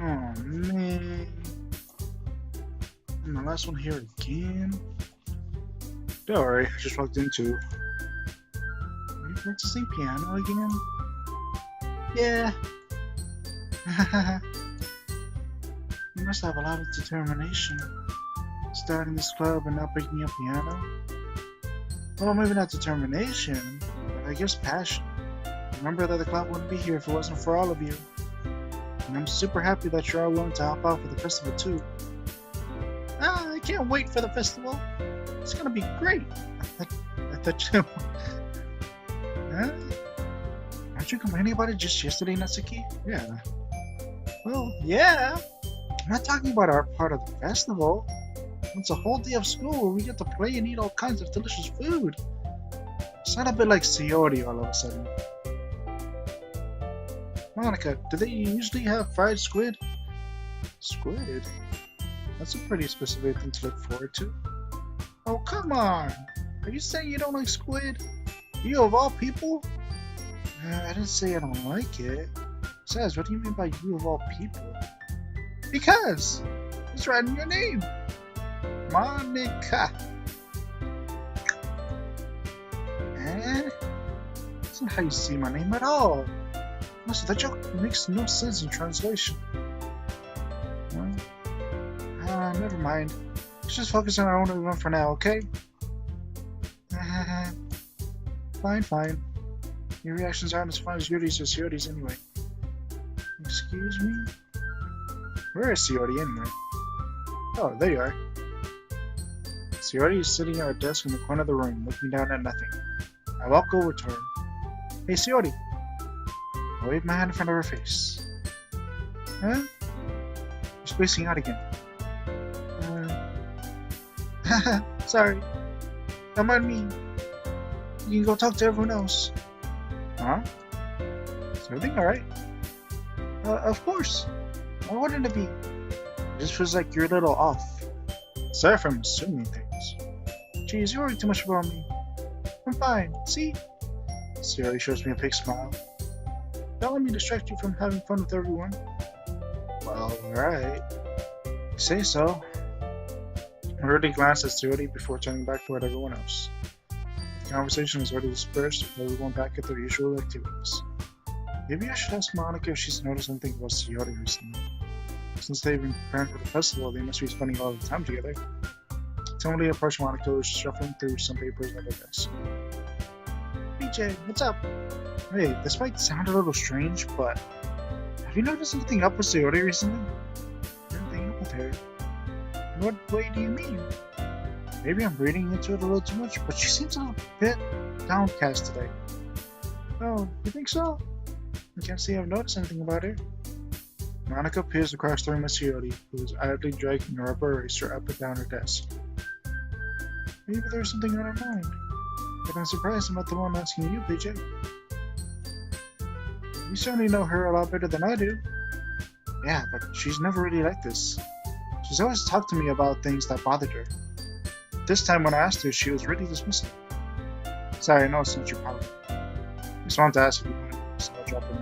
Oh man. I'm the last one here again. Don't worry, I just walked into. Are you practicing piano again? Yeah. You must have a lot of determination. Starting this club and not picking up piano. Well, maybe not determination, but I guess passion. Remember that the club wouldn't be here if it wasn't for all of you. And I'm super happy that you're all willing to help out for the festival too. I can't wait for the festival. It's gonna be great. I thought you... Huh? Aren't you complaining about it just yesterday, Natsuki? Yeah. Well, yeah. I'm not talking about our part of the festival. It's a whole day of school where we get to play and eat all kinds of delicious food. It's not a bit like Sayori all of a sudden. Monica, do they usually have fried squid? Squid? That's a pretty specific thing to look forward to. Oh, come on! Are you saying you don't like squid? You of all people? I didn't say I don't like it. Besides, what do you mean by you of all people? Because! It's right in your name! Monica! That's not how you say my name at all. Also, that joke makes no sense in translation. Well, never mind. Let's just focus on our own event for now, okay? Fine. Your reactions aren't as fun as Yuri's or Sayori's anyway. Excuse me? Where is Sayori anyway? Oh, there you are. Sayori is sitting at her desk in the corner of the room, looking down at nothing. I walk over to her. Hey, Sayori! I wave my hand in front of her face. Huh? You're spacing out again. Sorry. Don't mind me. You can go talk to everyone else. Huh? Is everything alright? Of course. Why wouldn't it be? It just feels like you're a little off. Sorry if I'm assuming things. Geez, you worry too much about me. I'm fine. See? Sayori shows me a big smile. Don't let me distract you from having fun with everyone. Well, alright. You say so. I already glanced at Sayori before turning back toward everyone else. The conversation was already dispersed with everyone back at their usual activities. Maybe I should ask Monica if she's noticed anything about Sayori recently. Since they've been preparing for the festival, they must be spending a lot of time together. Timidly approached Monica, who was shuffling through some papers at her desk. BJ, what's up? Hey, this might sound a little strange, but have you noticed anything up with Sayori recently? Anything up with her? In what way do you mean? Maybe I'm reading into it a little too much, but she seems a bit downcast today. Oh, you think so? I can't say I've noticed anything about her. Monica peers across the room at Sayori, who is idly dragging a rubber eraser up and down her desk. Maybe there's something on her mind. But I'm surprised I'm not the one asking you, PJ. You certainly know her a lot better than I do. Yeah, but she's never really like this. She's always talked to me about things that bothered her. This time when I asked her, she was really dismissive. Sorry, I know it's not your problem. I just wanted to ask if you wanted to so I'll drop her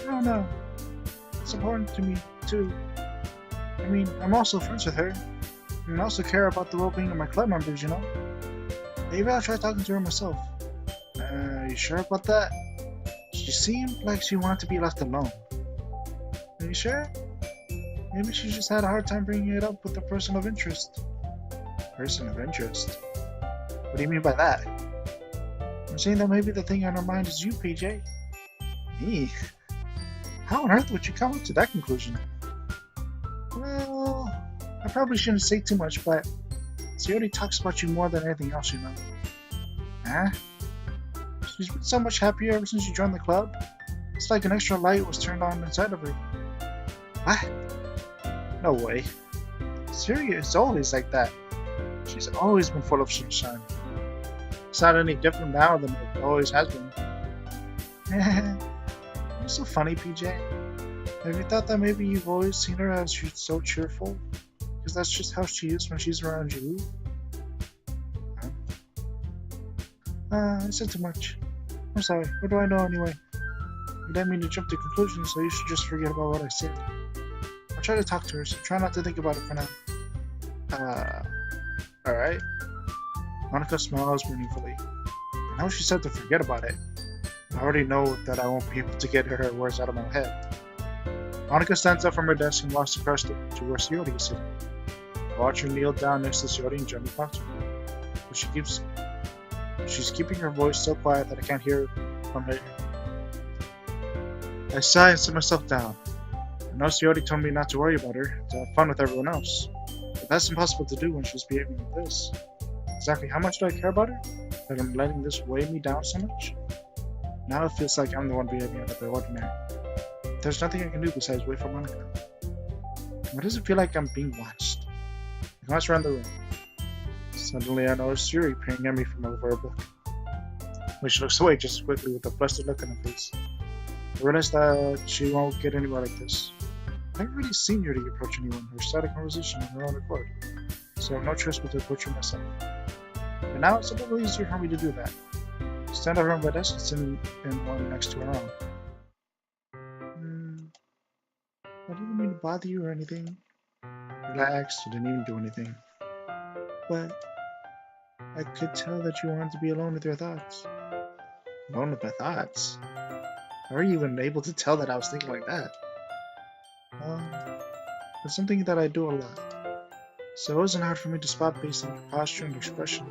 off. No. It's important to me, too. I mean, I'm also friends with her. And I also care about the well-being of my club members, you know? Maybe I'll try talking to her myself. You sure about that? She seemed like she wanted to be left alone. Are you sure? Maybe she just had a hard time bringing it up with a person of interest. Person of interest? What do you mean by that? I'm saying that maybe the thing on her mind is you, PJ. Me? How on earth would you come up to that conclusion? Well, I probably shouldn't say too much, but Sayori talks about you more than anything else, you know. Huh? She's been so much happier ever since you joined the club. It's like an extra light was turned on inside of her. What? No way. Sayori is always like that. She's always been full of sunshine. It's not any different now than it always has been. You're so funny, PJ. Have you thought that maybe you've always seen her as she's so cheerful? Because that's just how she is when she's around you. Huh? I said too much. I'm sorry. What do I know anyway? I didn't mean to jump to conclusions, so you should just forget about what I said. I'll try to talk to her, so try not to think about it for now. Alright. Monica smiles meaningfully. I know she said to forget about it. I already know that I won't be able to get her words out of my head. Monica stands up from her desk and walks across to where Sayori is sitting. I watch her kneel down next to Sayori and gently talk to her. But she's keeping her voice so quiet that I can't hear from her. I sigh and sit myself down. I know Sayori told me not to worry about her, to have fun with everyone else. But that's impossible to do when she's behaving like this. Exactly how much do I care about her? That I'm letting this weigh me down so much? Now it feels like I'm the one behaving out of the ordinary. There's nothing I can do besides wait for Monica. Why does it feel like I'm being watched? I glance around the room. Suddenly I notice Yuri peering at me from over a book. When she looks away just as quickly with a flustered look on her face. I realize that she won't get anywhere like this. I've never really seen Yuri approach anyone or start a conversation on her own accord, so I have no choice but to approach her myself. But now it's a little easier for me to do that. Stand over on my desk and sit in one next to her own. I didn't mean to bother you or anything. Relax, you didn't even do anything. But I could tell that you wanted to be alone with your thoughts. Alone with my thoughts? How are you even able to tell that I was thinking like that? It's something that I do a lot. So it wasn't hard for me to spot based on your posture and expression.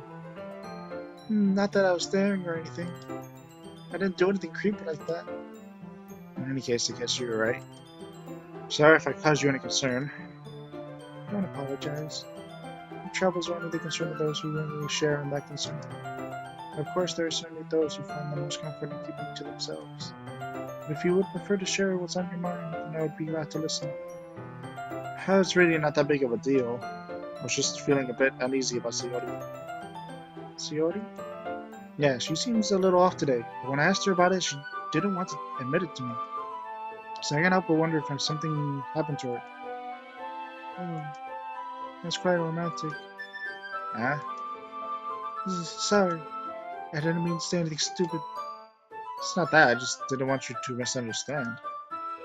Not that I was staring or anything. I didn't do anything creepy like that. In any case, I guess you were right. Sorry if I caused you any concern. Don't apologize. Your troubles are only the concern of those who willingly share in that concern. Of course, there are certainly those who find the most comfort in keeping it to themselves. But if you would prefer to share what's on your mind, then I would be glad to listen. It's really not that big of a deal. I was just feeling a bit uneasy about Sayori. Sayori? Yeah, she seems a little off today, but when I asked her about it, she didn't want to admit it to me. So I can't help but wonder if something happened to her. Oh, that's quite romantic. Sorry, I didn't mean to say anything stupid. It's not that, I just didn't want you to misunderstand.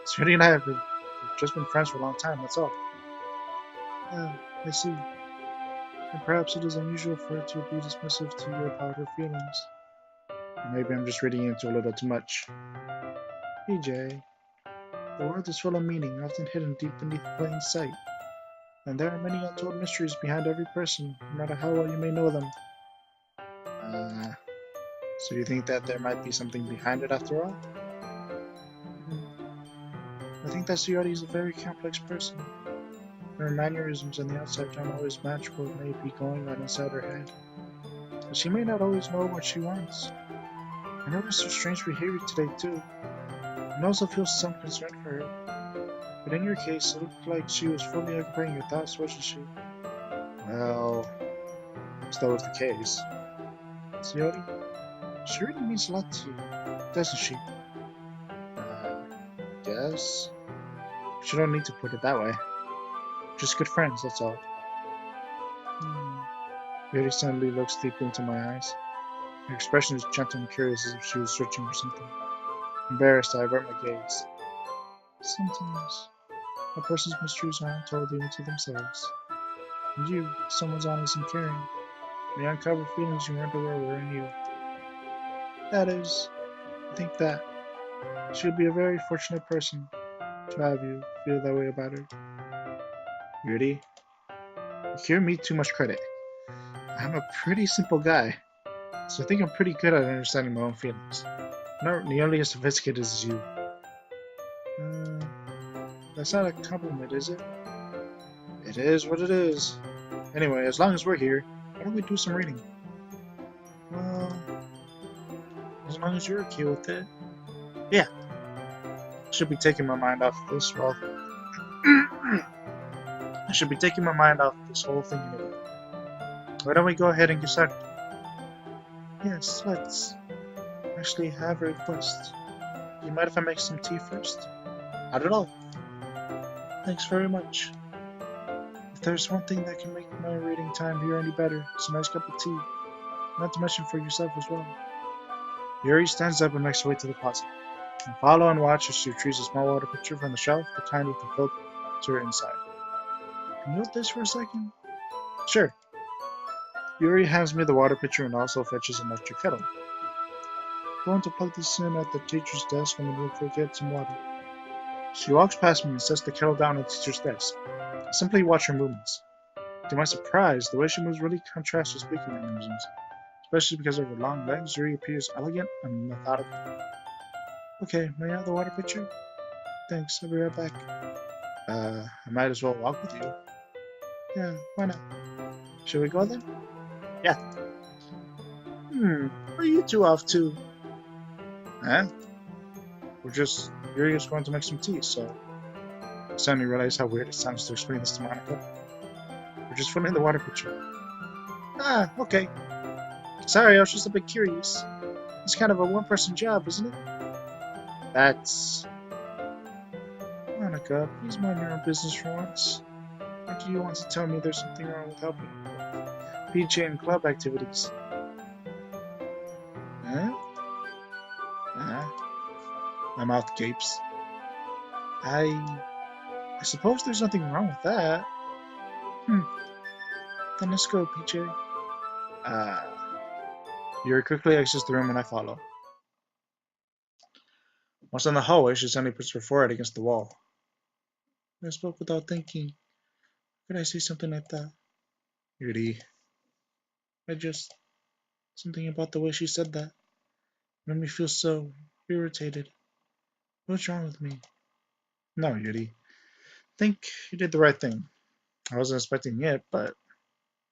Sayori and I have just been friends for a long time, that's all. I see. And perhaps it is unusual for her to be dismissive to you about her feelings. Or maybe I'm just reading into a little too much. PJ, the world is full of meaning, often hidden deep beneath plain sight. And there are many untold mysteries behind every person, no matter how well you may know them. So you think that there might be something behind it after all? I think that Sayori is a very complex person. Her mannerisms on the outside don't always match what may be going on inside her head. But she may not always know what she wants. I noticed her strange behavior today too, and also feel some concern for her. But in your case, it looked like she was fully occupying your thoughts, wasn't she? Well, if that was the case. Sayori, she really means a lot to you, doesn't she? Yes. But you don't need to put it that way. Just good friends, that's all. Yuri suddenly looks deeply into my eyes. Her expression is gentle and curious, as if she was searching for something. Embarrassed, I avert my gaze. Sometimes, a person's mysteries are untold even to themselves. And you, someone's honest and caring, may uncover feelings you weren't aware were in you. That is, I think that she would be a very fortunate person to have you feel that way about her. Yuri, you give me too much credit. I'm a pretty simple guy, so I think I'm pretty good at understanding my own feelings. Not nearly as sophisticated as you. That's not a compliment, is it? It is what it is. Anyway, as long as we're here, why don't we do some reading? Well, as long as you're okay with it. Yeah. I should be taking my mind off this, well... I should be taking my mind off this whole thing anyway. Why don't we go ahead and get started? Yes, let's. Actually, I have a request. Do you mind if I make some tea first? Not at all. Thanks very much. If there's one thing that can make my reading time here any better, it's a nice cup of tea. Not to mention for yourself as well. Yuri stands up and makes her way to the closet. Follow and watch as she retrieves a small water pitcher from the shelf, the kind with the filter inside. Can you hold this for a second? Sure. Yuri hands me the water pitcher and also fetches an electric kettle. Going to plug this in at the teacher's desk and then we'll get some water. She walks past me and sets the kettle down on the teacher's desk. I simply watch her movements. To my surprise, the way she moves really contrasts with speaking mannerisms. Especially because of her long legs, Yuri appears elegant and methodical. Okay, may I have the water pitcher? Thanks, I'll be right back. I might as well walk with you. Yeah, why not? Should we go then? Yeah. Where are you two off to? Huh? Yuri is going to make some tea, so I suddenly realized how weird it sounds to explain this to Monica. We're just filling the water pitcher. Ah, okay. Sorry, I was just a bit curious. It's kind of a one-person job, isn't it? That's... Monica, please mind your own business for once. Or do you want to tell me there's something wrong with helping PJ and club activities? Huh? My mouth gapes. I suppose there's nothing wrong with that. Then let's go, PJ. Yuri quickly exits the room and I follow. Once in the hallway, she suddenly puts her forehead against the wall. I spoke without thinking. Could I say something like that? Yuri. Something about the way she said that made me feel so irritated. What's wrong with me? No, Yuri. I think you did the right thing. I wasn't expecting it, but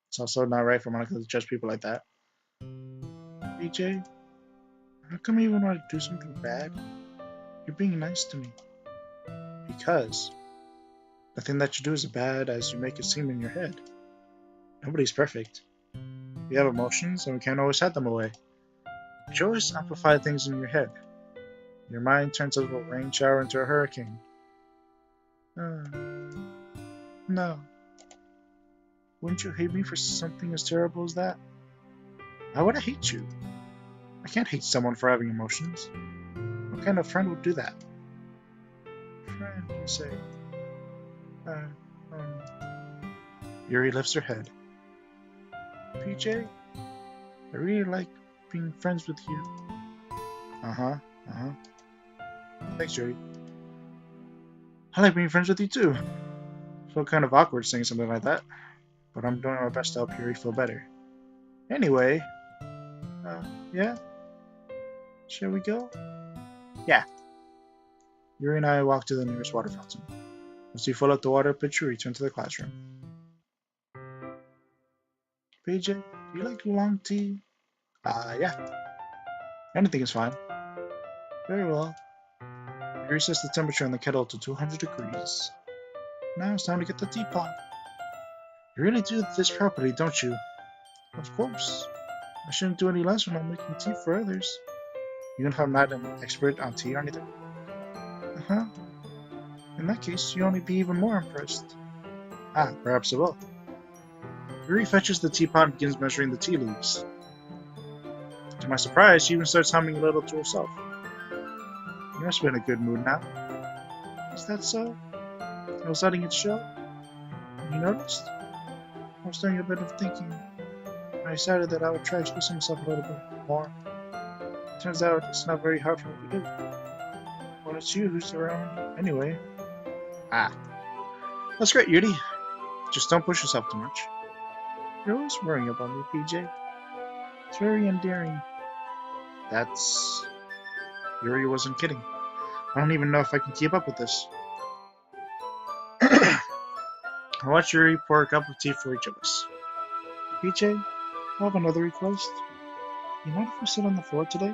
it's also not right for Monica to judge people like that. PJ, how come you even want to do something bad? You're being nice to me. Because nothing that you do is as bad as you make it seem in your head. Nobody's perfect. We have emotions and we can't always hide them away. But you always amplify things in your head. Your mind turns a little rain shower into a hurricane. No. Wouldn't you hate me for something as terrible as that? Why would I hate you? I can't hate someone for having emotions. What kind of friend would do that? Friend, you say? Yuri lifts her head. PJ, I really like being friends with you. Thanks, Yuri. I like being friends with you too. Felt kind of awkward saying something like that, but I'm doing my best to help Yuri feel better. Anyway, yeah? Shall we go? Yeah. Yuri and I walk to the nearest water fountain. Once we fill up the water pitcher, we return to the classroom. PJ, do you like long tea? Yeah. Anything is fine. Very well. Yuri sets the temperature in the kettle to 200 degrees. Now it's time to get the teapot. You really do this properly, don't you? Of course. I shouldn't do any less when I'm making tea for others. Even if I'm not an expert on tea or anything? In that case, you'll only be even more impressed. Perhaps I will. Yuri fetches the teapot and begins measuring the tea leaves. To my surprise, she even starts humming a little to herself. You must be in a good mood now. Is that so? I was letting it show. You noticed? I was doing a bit of thinking. I decided that I would try expressing myself a little bit more. Turns out it's not very hard for me to do. Well, it's you who's around anyway. That's great, Yuri. Just don't push yourself too much. You're always worrying about me, PJ. It's very endearing. Yuri wasn't kidding. I don't even know if I can keep up with this. I watch Yuri pour a cup of tea for each of us. PJ, I have another request. You mind if we sit on the floor today?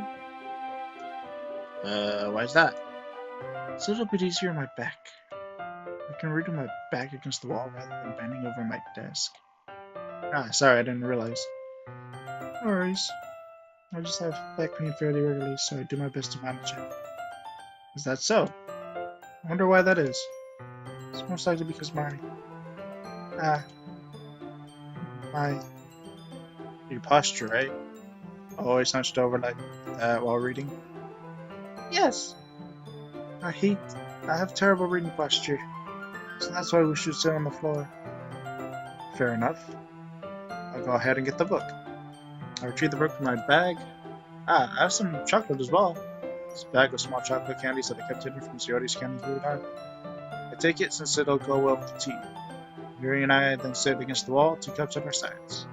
Why is that? It's a little bit easier on my back. I can read with my back against the wall rather than bending over my desk. Sorry, I didn't realize. No worries. I just have back pain fairly regularly, so I do my best to manage it. Is that so? I wonder why that is. It's most likely because your posture, right? Always hunched over like that while reading? Yes. I have terrible reading posture, so that's why we should sit on the floor. Fair enough. I'll go ahead and get the book. I retrieve the book from my bag. I have some chocolate as well. This bag of small chocolate candies that I kept hidden from Sayori's candy radar. I take it since it'll go well with the tea. Yuri and I then sit against the wall, 2 cups at our sides.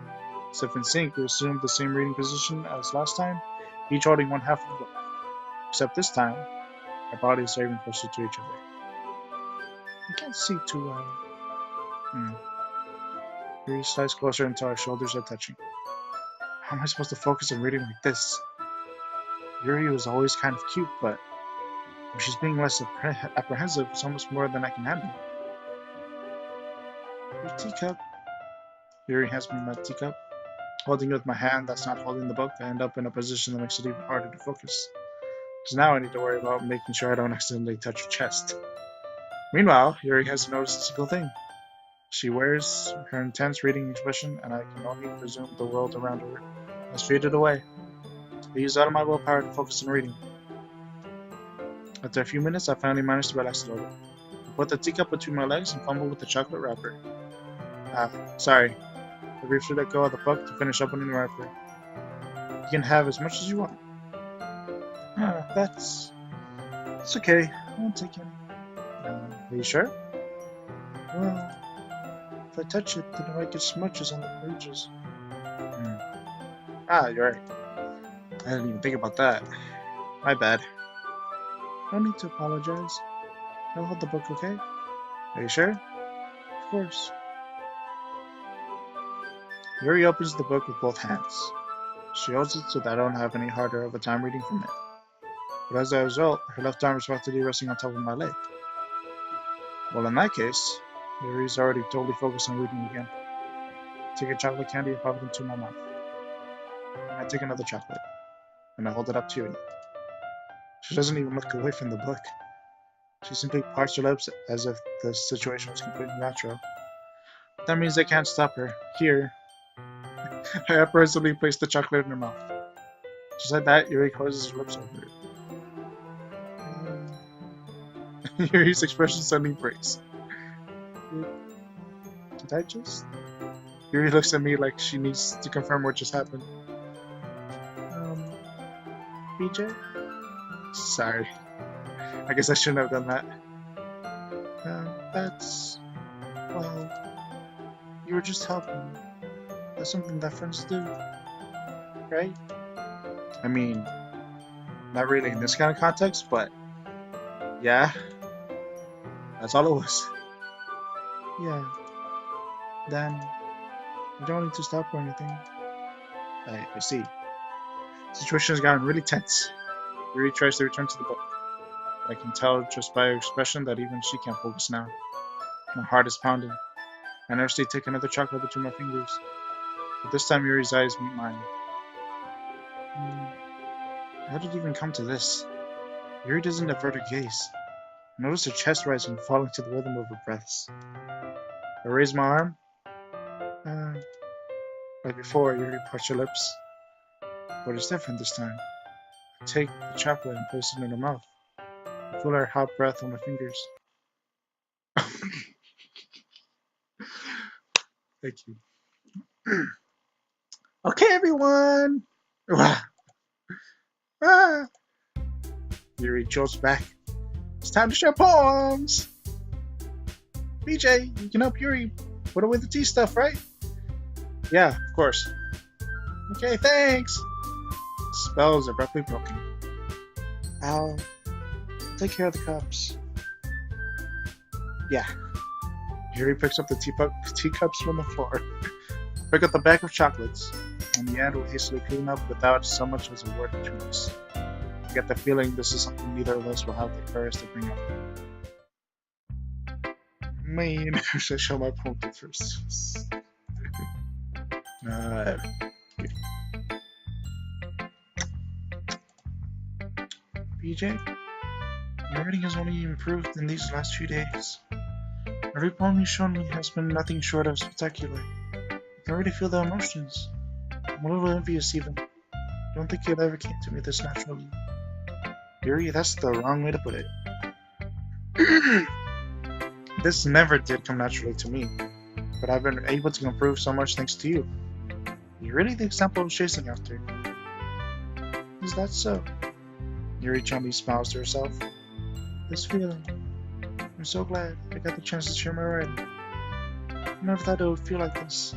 As if in sync, we assumed the same reading position as last time, each holding one half of the book. Except this time, our bodies are even closer to each other. I can't see too well. Yuri slides closer until our shoulders are touching. How am I supposed to focus on reading like this? Yuri was always kind of cute, but when she's being less apprehensive, it's almost more than I can handle. Your teacup. Yuri hands me my teacup. Holding it with my hand that's not holding the book, I end up in a position that makes it even harder to focus. Because now I need to worry about making sure I don't accidentally touch her chest. Meanwhile, Yuri hasn't noticed a single thing. She wears her intense reading expression, and I can only presume the world around her has faded away. I use all of my willpower to focus on reading. After a few minutes, I finally managed to relax a little. I put the teacup between my legs and fumble with the chocolate wrapper. Sorry. I briefly let go of the book to finish opening the wrapper. You can have as much as you want. It's okay. I won't take any. Are you sure? Well, if I touch it, then I might get smudges on the pages. You're right. I didn't even think about that. My bad. No need to apologize. I'll hold the book, okay? Are you sure? Of course. Yuri opens the book with both hands. She holds it so that I don't have any harder of a time reading from it. But as a result, her left arm is practically resting on top of my leg. Well, in that case, Yuri's already totally focused on reading again. I take a chocolate candy and pop it into my mouth. And I take another chocolate, and I hold it up to Yuri. She doesn't even look away from the book. She simply parts her lips as if the situation was completely natural. But that means I can't stop her. Here, I apprehensively place the chocolate in her mouth. Just like that, Yuri closes her lips over it. Yuri's expression suddenly breaks. Did I just? Yuri looks at me like she needs to confirm what just happened. BJ? Sorry. I guess I shouldn't have done that. Well, you were just helping. That's something that friends do, right? I mean, not really in this kind of context, but yeah, that's all it was. Yeah, then you don't need to stop or anything. I see. The situation has gotten really tense. Yuri tries to return to the book. I can tell just by her expression that even she can't focus now. My heart is pounding. I nervously take another chocolate between my fingers. But this time Yuri's eyes meet mine. How did it even come to this? Yuri doesn't avert her gaze. I notice her chest rising and falling to the rhythm of her breaths. I raise my arm. Like before, Yuri parts her lips. But it's different this time. I take the chocolate and place it in her mouth. I feel her hot breath on my fingers. Thank you. Okay, everyone! Yuri jolts back. It's time to share poems! BJ, you can help Yuri put away the tea stuff, right? Yeah, of course. Okay, thanks! The spell is abruptly broken. I'll take care of the cups. Yeah. Yuri picks up the teacups from the floor. Pick up the bag of chocolates. And the end will hastily clean up without so much as a word between us. I get the feeling this is something neither of us will have the courage to bring up. I should show my poem first. BJ, your writing has only improved in these last few days. Every poem you've shown me has been nothing short of spectacular. I can already feel the emotions. I'm a little envious even. I don't think it ever came to me this naturally. Yuri, that's the wrong way to put it. This never did come naturally to me, but I've been able to improve so much thanks to you. You're really the example I was chasing after. Is that so? Yuri gently smiles to herself. This feeling. I'm so glad I got the chance to share my writing. I never thought it would feel like this.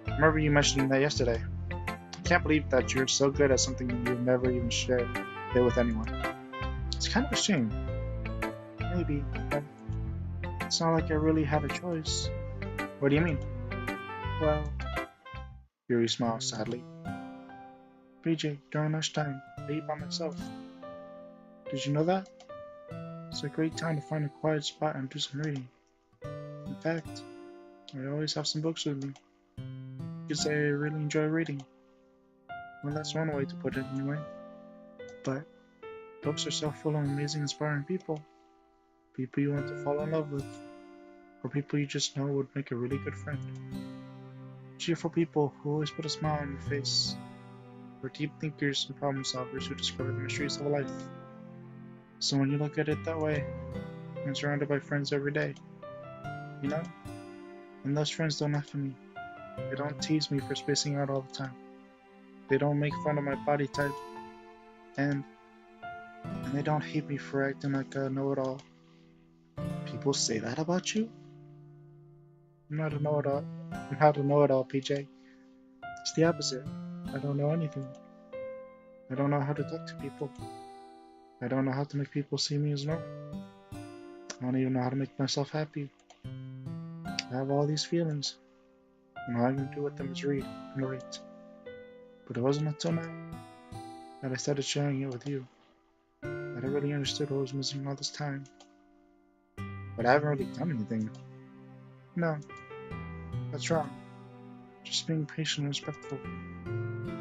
I remember you mentioning that yesterday. I can't believe that you're so good at something you've never even shared it with anyone. It's kind of a shame. Maybe, but it's not like I really had a choice. What do you mean? Well, Yuri smiles sadly. BJ, during lunchtime, I eat by myself. Did you know that? It's a great time to find a quiet spot and do some reading. In fact, I always have some books with me. You could say I really enjoy reading. Well, that's one way to put it anyway. But books are so full of amazing, inspiring people. People you want to fall in love with. Or people you just know would make a really good friend. Cheerful people who always put a smile on your face. Or deep thinkers and problem solvers who discover the mysteries of life. So when you look at it that way, I'm surrounded by friends every day. You know? And those friends don't laugh at me. They don't tease me for spacing out all the time. They don't make fun of my body type. And they don't hate me for acting like a know-it-all. People say that about you? I'm not a know-it-all. I'm not a know-it-all, PJ. It's the opposite. I don't know anything. I don't know how to talk to people. I don't know how to make people see me as normal. I don't even know how to make myself happy. I have all these feelings, and all I can do with them is read and write. But it wasn't until now that I started sharing it with you that I really understood what was missing all this time. But I haven't really done anything. No, that's wrong. Just being patient and respectful.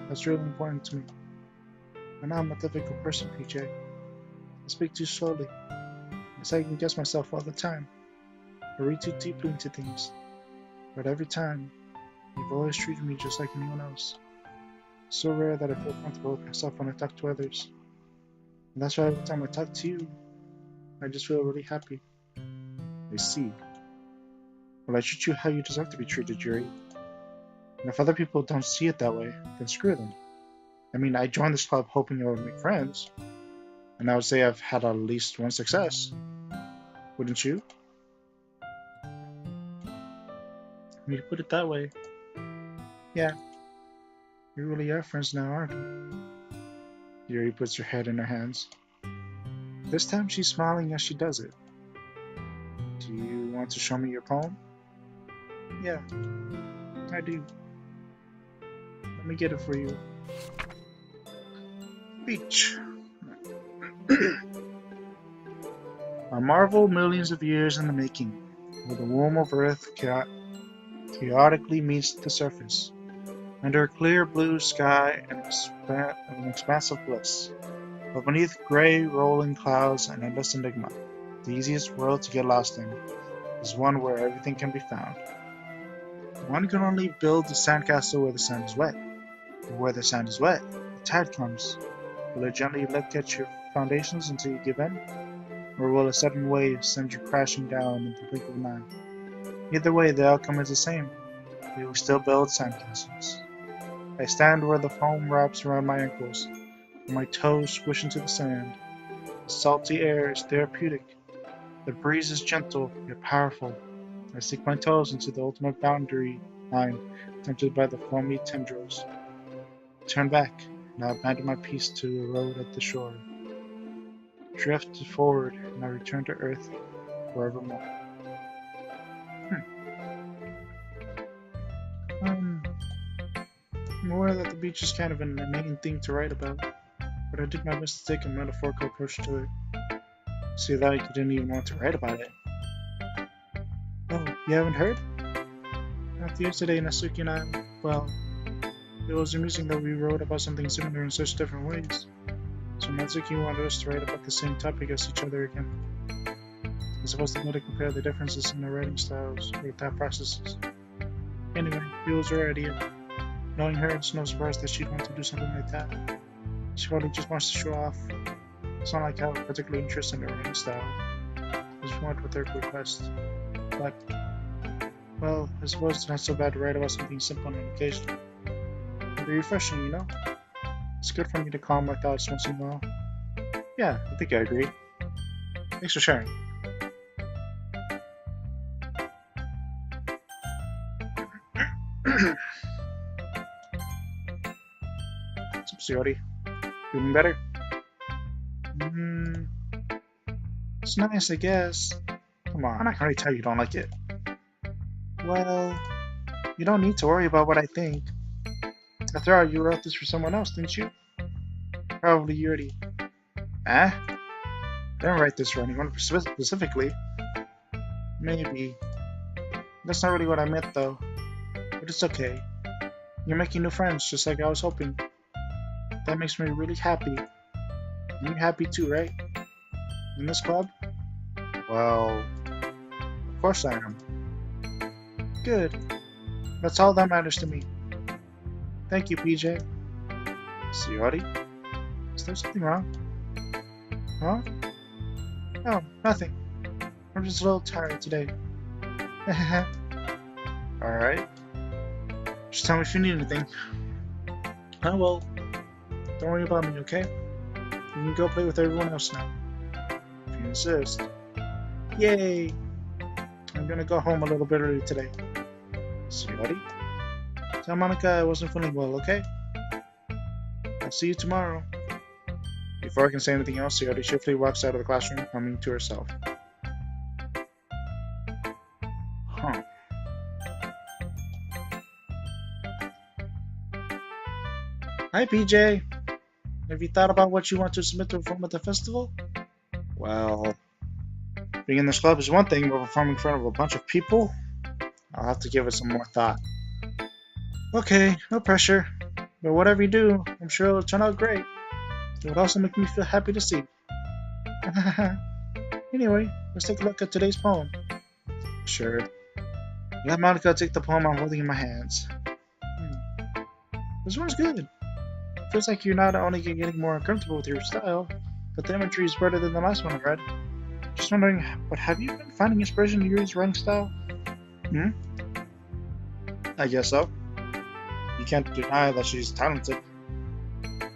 That's really important to me. I know I'm a difficult person, PJ. I speak too slowly. I second guess myself all the time. I read too deeply into things. But every time, you've always treated me just like anyone else. It's so rare that I feel comfortable with myself when I talk to others. And that's why every time I talk to you, I just feel really happy. I see. Well, I treat you how you deserve to be treated, Yuri. And if other people don't see it that way, then screw them. I mean, I joined this club hoping I would make friends. And I would say I've had at least one success. Wouldn't you? When you put it that way, yeah, we really are friends now, aren't we? Yuri puts her head in her hands. This time she's smiling as she does it. Do you want to show me your poem? Yeah, I do. Let me get it for you. Beach. A marvel millions of years in the making, where the womb of Earth chaotically meets the surface. Under a clear blue sky and an expanse of bliss. But beneath gray rolling clouds and endless enigma, the easiest world to get lost in is one where everything can be found. One can only build a sandcastle where the sand is wet. And where the sand is wet, the tide comes. Will it gently lick at your foundations until you give in? Or will a sudden wave send you crashing down in the blink of an eye? Either way, the outcome is the same. We will still build sandcastles. I stand where the foam wraps around my ankles, and my toes squish into the sand. The salty air is therapeutic. The breeze is gentle yet powerful. I stick my toes into the ultimate boundary line, tempted by the foamy tendrils. I turn back, and I abandon my piece to the road at the shore. Drift forward, and I return to Earth forevermore. I'm aware that the beach is kind of an inane thing to write about, but I did my best to take a metaphorical approach to it. See that you didn't even want to write about it. Oh, you haven't heard? After yesterday, Natsuki and I, well, it was amusing that we wrote about something similar in such different ways. So Natsuki wanted us to write about the same topic as each other again. I suppose they wanted to compare the differences in our writing styles or thought processes. Anyway, it was her idea. Knowing her, it's no surprise that she'd want to do something like that. She probably just wants to show off. It's not like I have a particular interest in her writing style. just went with her request. But, well, I suppose it's not so bad to write about something simple on occasion. It'd be refreshing, you know? It's good for me to calm my thoughts once in a while. Yeah, I think I agree. Thanks for sharing. What's up, Sayori? Feeling better? It's nice, I guess. Come on, I can already tell you don't like it. Well, you don't need to worry about what I think. After all, you wrote this for someone else, didn't you? Probably Yuri. Eh? I didn't write this for anyone specifically. Maybe. That's not really what I meant, though. But it's okay. You're making new friends, just like I was hoping. That makes me really happy. And you're happy too, right? In this club? Well, of course I am. Good. That's all that matters to me. Thank you, PJ. Sayori? Is there something wrong? Huh? No, nothing. I'm just a little tired today. Alright. Just tell me if you need anything. Oh well. Don't worry about me, okay? You can go play with everyone else now. If you insist. Yay! I'm gonna go home a little bit early today. Sayori? Tell Monica I wasn't feeling well, okay? I'll see you tomorrow. Before I can say anything else, Sayori swiftly walks out of the classroom, humming to herself. Huh. Hi, PJ. Have you thought about what you want to submit to perform at the festival? Well, being in this club is one thing, but performing in front of a bunch of people? I'll have to give it some more thought. Okay, no pressure. But whatever you do, I'm sure it'll turn out great. It would also make me feel happy to see. Anyway, let's take a look at today's poem. Sure. Let Monica take the poem I'm holding in my hands. This one's good. Feels like you're not only getting more uncomfortable with your style, but the imagery is better than the last one I read. Just wondering, but have you been finding inspiration in Yuri's writing style? I guess so. You can't deny that she's talented.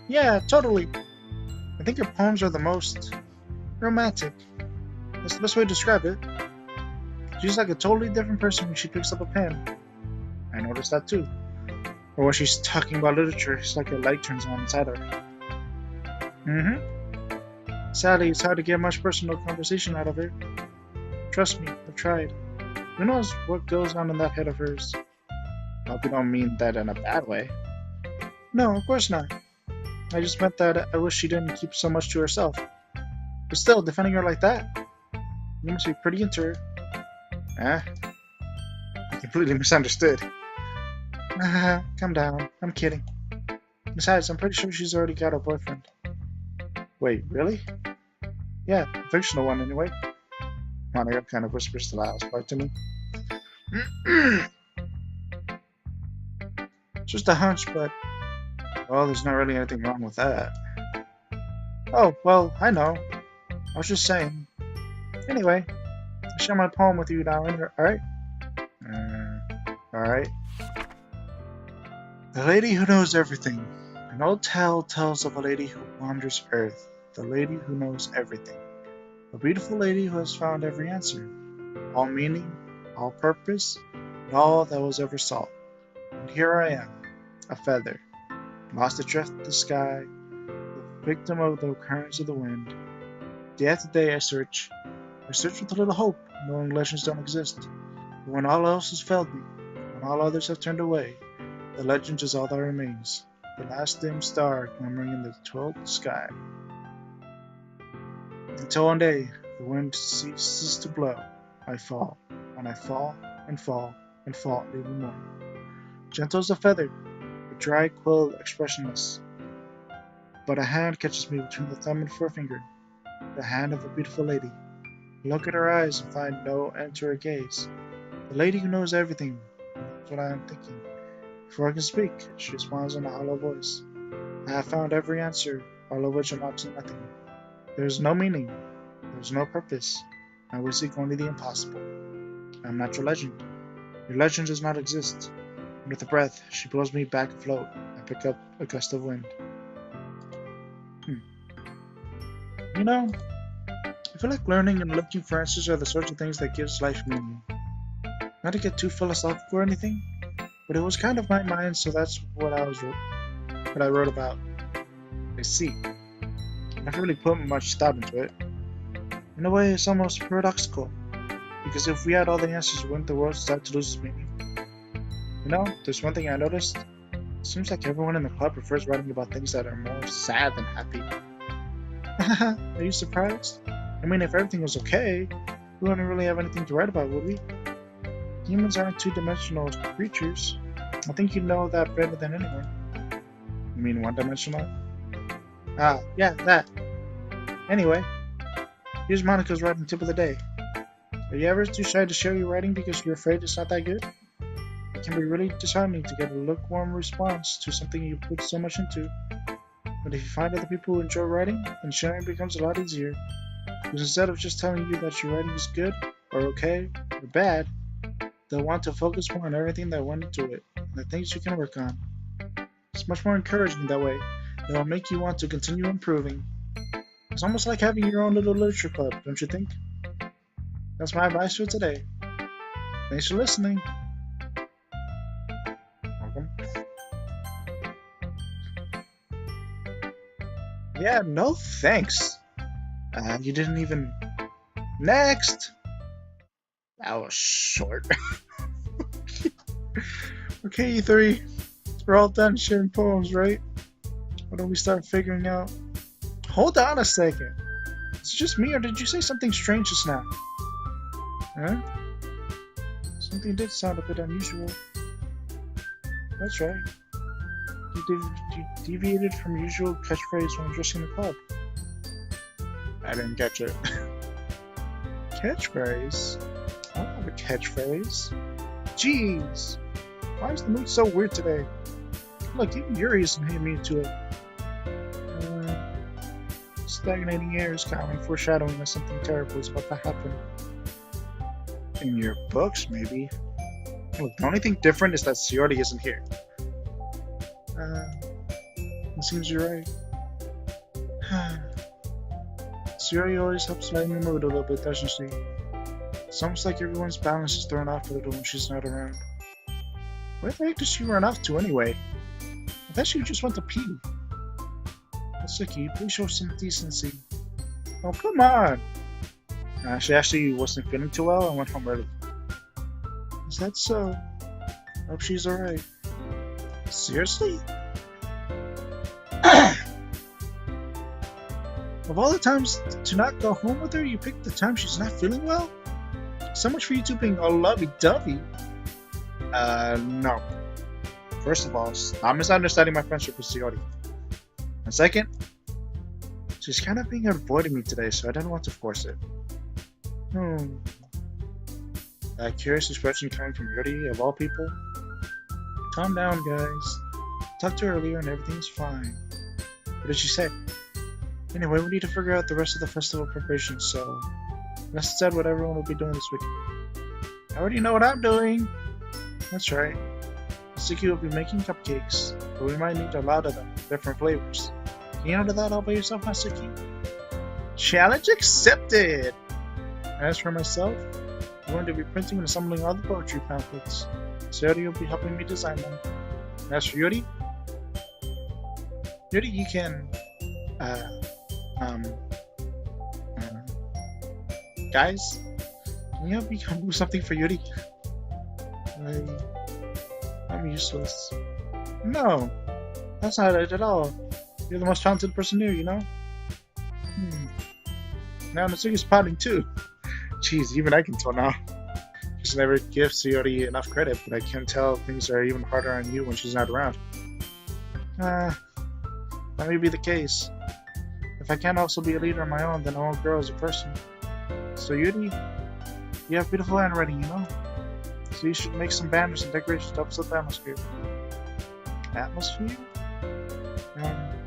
Yeah, totally. I think her poems are the most romantic. That's the best way to describe it. She's like a totally different person when she picks up a pen. I noticed that too. Or when she's talking about literature, it's like a light turns on inside her. Sadly, it's hard to get much personal conversation out of her. Trust me, I've tried. Who knows what goes on in that head of hers? I hope you don't mean that in a bad way. No, of course not. I just meant that I wish she didn't keep so much to herself. But still, defending her like that? You must be pretty into her. I completely misunderstood. Calm down. I'm kidding. Besides, I'm pretty sure she's already got a boyfriend. Wait, really? Yeah, a fictional one anyway. Monica kind of whispers the last part to me. Just a hunch, but... well, there's not really anything wrong with that. Oh, well, I know. I was just saying. Anyway, I'll share my poem with you now, alright? Alright. The lady who knows everything. An old tale tells of a lady who wanders earth. The lady who knows everything. A beautiful lady who has found every answer. All meaning, all purpose, and all that was ever sought. And here I am, a feather, lost adrift in the sky, the victim of the currents of the wind. Day after day I search with a little hope, knowing legends don't exist. But when all else has failed me, when all others have turned away, the legend is all that remains, the last dim star glimmering in the twilight sky. Until one day, the wind ceases to blow, I fall, and I fall, and fall, and fall even more. Gentle as a feather, a dry quill expressionless. But a hand catches me between the thumb and forefinger, the hand of a beautiful lady. I look at her eyes and find no end to her gaze. The lady who knows everything, that's what I am thinking. Before I can speak, she smiles in a hollow voice. I have found every answer, all of which amounts to nothing. There is no meaning, there is no purpose, I will seek only the impossible. I am not your legend. Your legend does not exist. And with a breath, she blows me back afloat. I pick up a gust of wind. You know, I feel like learning and looking for answers are the sorts of things that gives life meaning. Not to get too philosophical or anything, but it was kind of my mind, so that's what I wrote about. I see. I never really put much thought into it. In a way, it's almost paradoxical, because if we had all the answers, wouldn't the world start to lose its meaning? You know, there's one thing I noticed. It seems like everyone in the club prefers writing about things that are more sad than happy. Are you surprised? I mean, if everything was okay, we wouldn't really have anything to write about, would we? Humans aren't two-dimensional creatures. I think you know that better than anyone. You mean one-dimensional? Ah, yeah, that. Anyway, here's Monica's writing tip of the day. Are you ever too shy to share your writing because you're afraid it's not that good? It can be really disheartening to get a lukewarm response to something you put so much into. But if you find other people who enjoy writing, then sharing becomes a lot easier. Because instead of just telling you that your writing is good, or okay, or bad, they'll want to focus more on everything that went into it, and the things you can work on. It's much more encouraging that way. It will make you want to continue improving. It's almost like having your own little literature club, don't you think? That's my advice for today. Thanks for listening. Welcome. Yeah, no thanks. You didn't even... Next! That was short. Okay, you three. We're all done sharing poems, right? Why don't we start figuring out... Hold on a second. Is it just me, or did you say something strange just now? Huh? Something did sound a bit unusual. That's right. You deviated from your usual catchphrase when addressing the club. I didn't catch it. Catchphrase? I don't have a catchphrase. Jeez! Why is the mood so weird today? Look, even Yuri isn't hitting me to it. Stagnating air is common, foreshadowing that something terrible is about to happen. In your books, maybe. Look, the only thing different is that Sayori isn't here. It seems you're right. Sayori always helps lighten the mood a little bit, doesn't she? It's almost like everyone's balance is thrown off a little when she's not around. Where the heck does she run off to anyway? I thought she just went to pee. Suki, please show some decency. Oh, come on! She actually wasn't feeling too well and went home early. Is that so? Hope she's alright. Seriously? Of all the times to not go home with her, you picked the time she's not feeling well? So much for you two being all lovey-dovey. No. First of all, stop misunderstanding my friendship with Sayori. And second, she's kind of being avoiding me today, so I didn't want to force it. That curious expression coming from Yuri, of all people. Calm down, guys. Talked to her earlier and everything's fine. What did she say? Anyway, we need to figure out the rest of the festival preparations, so let's decide what everyone will be doing this weekend. I already know what I'm doing! That's right. Suki will be making cupcakes, but we might need a lot of them, different flavors. Can you handle that all by yourself, Suki? Challenge accepted! As for myself, I'm going to be printing and assembling all the poetry pamphlets. Sayori will be helping me design them. As for Yuri, you can, guys, can you help me come do something for Yuri? I'm useless. No, that's not it at all. You're the most talented person here, you know? Now Natsuki's pouting too. Jeez, even I can tell now. Just never give Sayori enough credit, but I can tell things are even harder on you when she's not around. That may be the case. If I can't also be a leader on my own, then I won't grow as a person. So Yuri, you have beautiful handwriting, you know? So you should make some banners and decorations to upset the atmosphere. Atmosphere?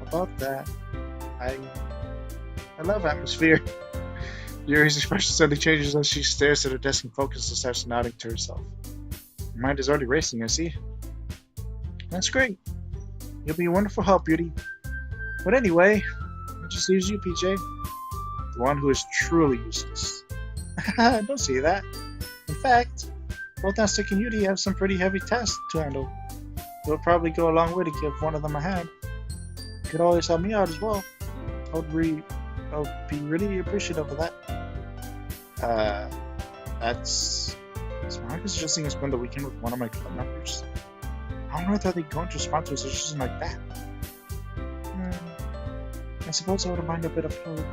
About that, I love atmosphere. Yuri's expression suddenly changes as she stares at her desk and focuses and starts nodding to herself. Her mind is already racing, I see. That's great. You'll be a wonderful help, Beauty. But anyway, it just leaves you, PJ. The one who is truly useless. Don't say that. In fact, both Nastic and Yuri have some pretty heavy tasks to handle. It'll probably go a long way to give one of them a hand. You could always help me out as well. I would be really appreciative of that. That's... Is Monica suggesting I spend the weekend with one of my club members? How on earth are they going to respond to a suggestion like that? I suppose I wouldn't mind a bit of help.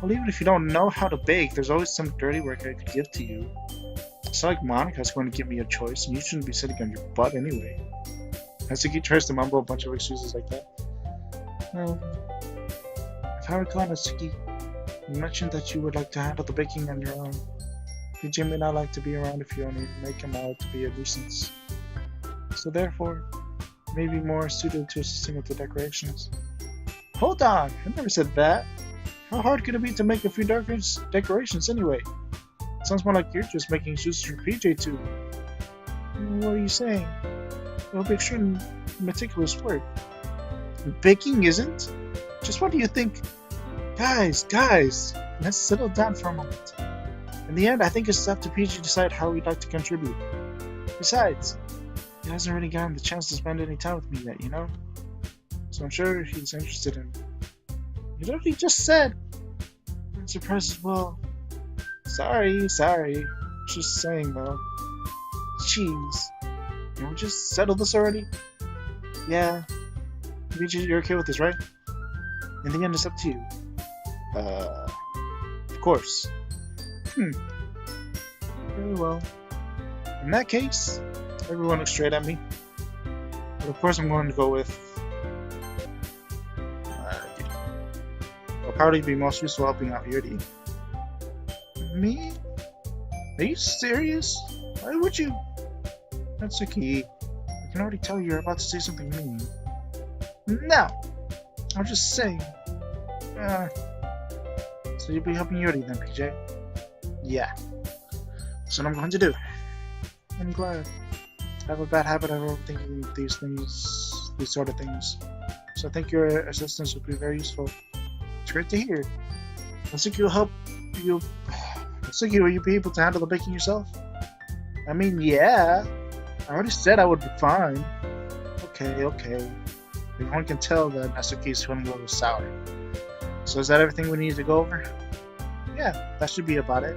Well, even if you don't know how to bake, there's always some dirty work I could give to you. It's not like Monica's going to give me a choice, and you shouldn't be sitting on your butt anyway. Natsuki tries to mumble a bunch of excuses like that. If I recall, Natsuki, you mentioned that you would like to handle the baking on your own. PJ may not like to be around if you only make him out to be a nuisance. So therefore, maybe more suited to assisting with the decorations. Hold on! I never said that! How hard could it be to make a few decorations anyway? Sounds more like you're just making excuses for PJ too. What are you saying? It'll be extremely meticulous work. Baking isn't? Just what do you think? Guys, let's settle down for a moment. In the end, I think it's up to PJ to decide how he'd like to contribute. Besides, he hasn't really gotten the chance to spend any time with me yet, you know? So I'm sure he's interested in... You know what he just said? I'm surprised as well. Sorry. Just saying though. Jeez. Can we just settle this already? Yeah. You're okay with this, right? In the end, it's up to you. Of course. Very well. In that case, everyone looks straight at me. But of course I'm going to go with... I'll probably be most useful helping out Yuri. Me? Are you serious? Why would you? Natsuki, I can already tell you're about to say something mean. No! I'm just saying. So you'll be helping Yuri then, PJ? Yeah. That's what I'm going to do. I'm glad. I have a bad habit of overthinking these sort of things. So I think your assistance would be very useful. It's great to hear. Natsuki will help you. Natsuki, will you be able to handle the baking yourself? I mean, yeah. I already said I would be fine. Okay. Everyone can tell that Natsuki is feeling a little sour. So is that everything we need to go over? Yeah, that should be about it.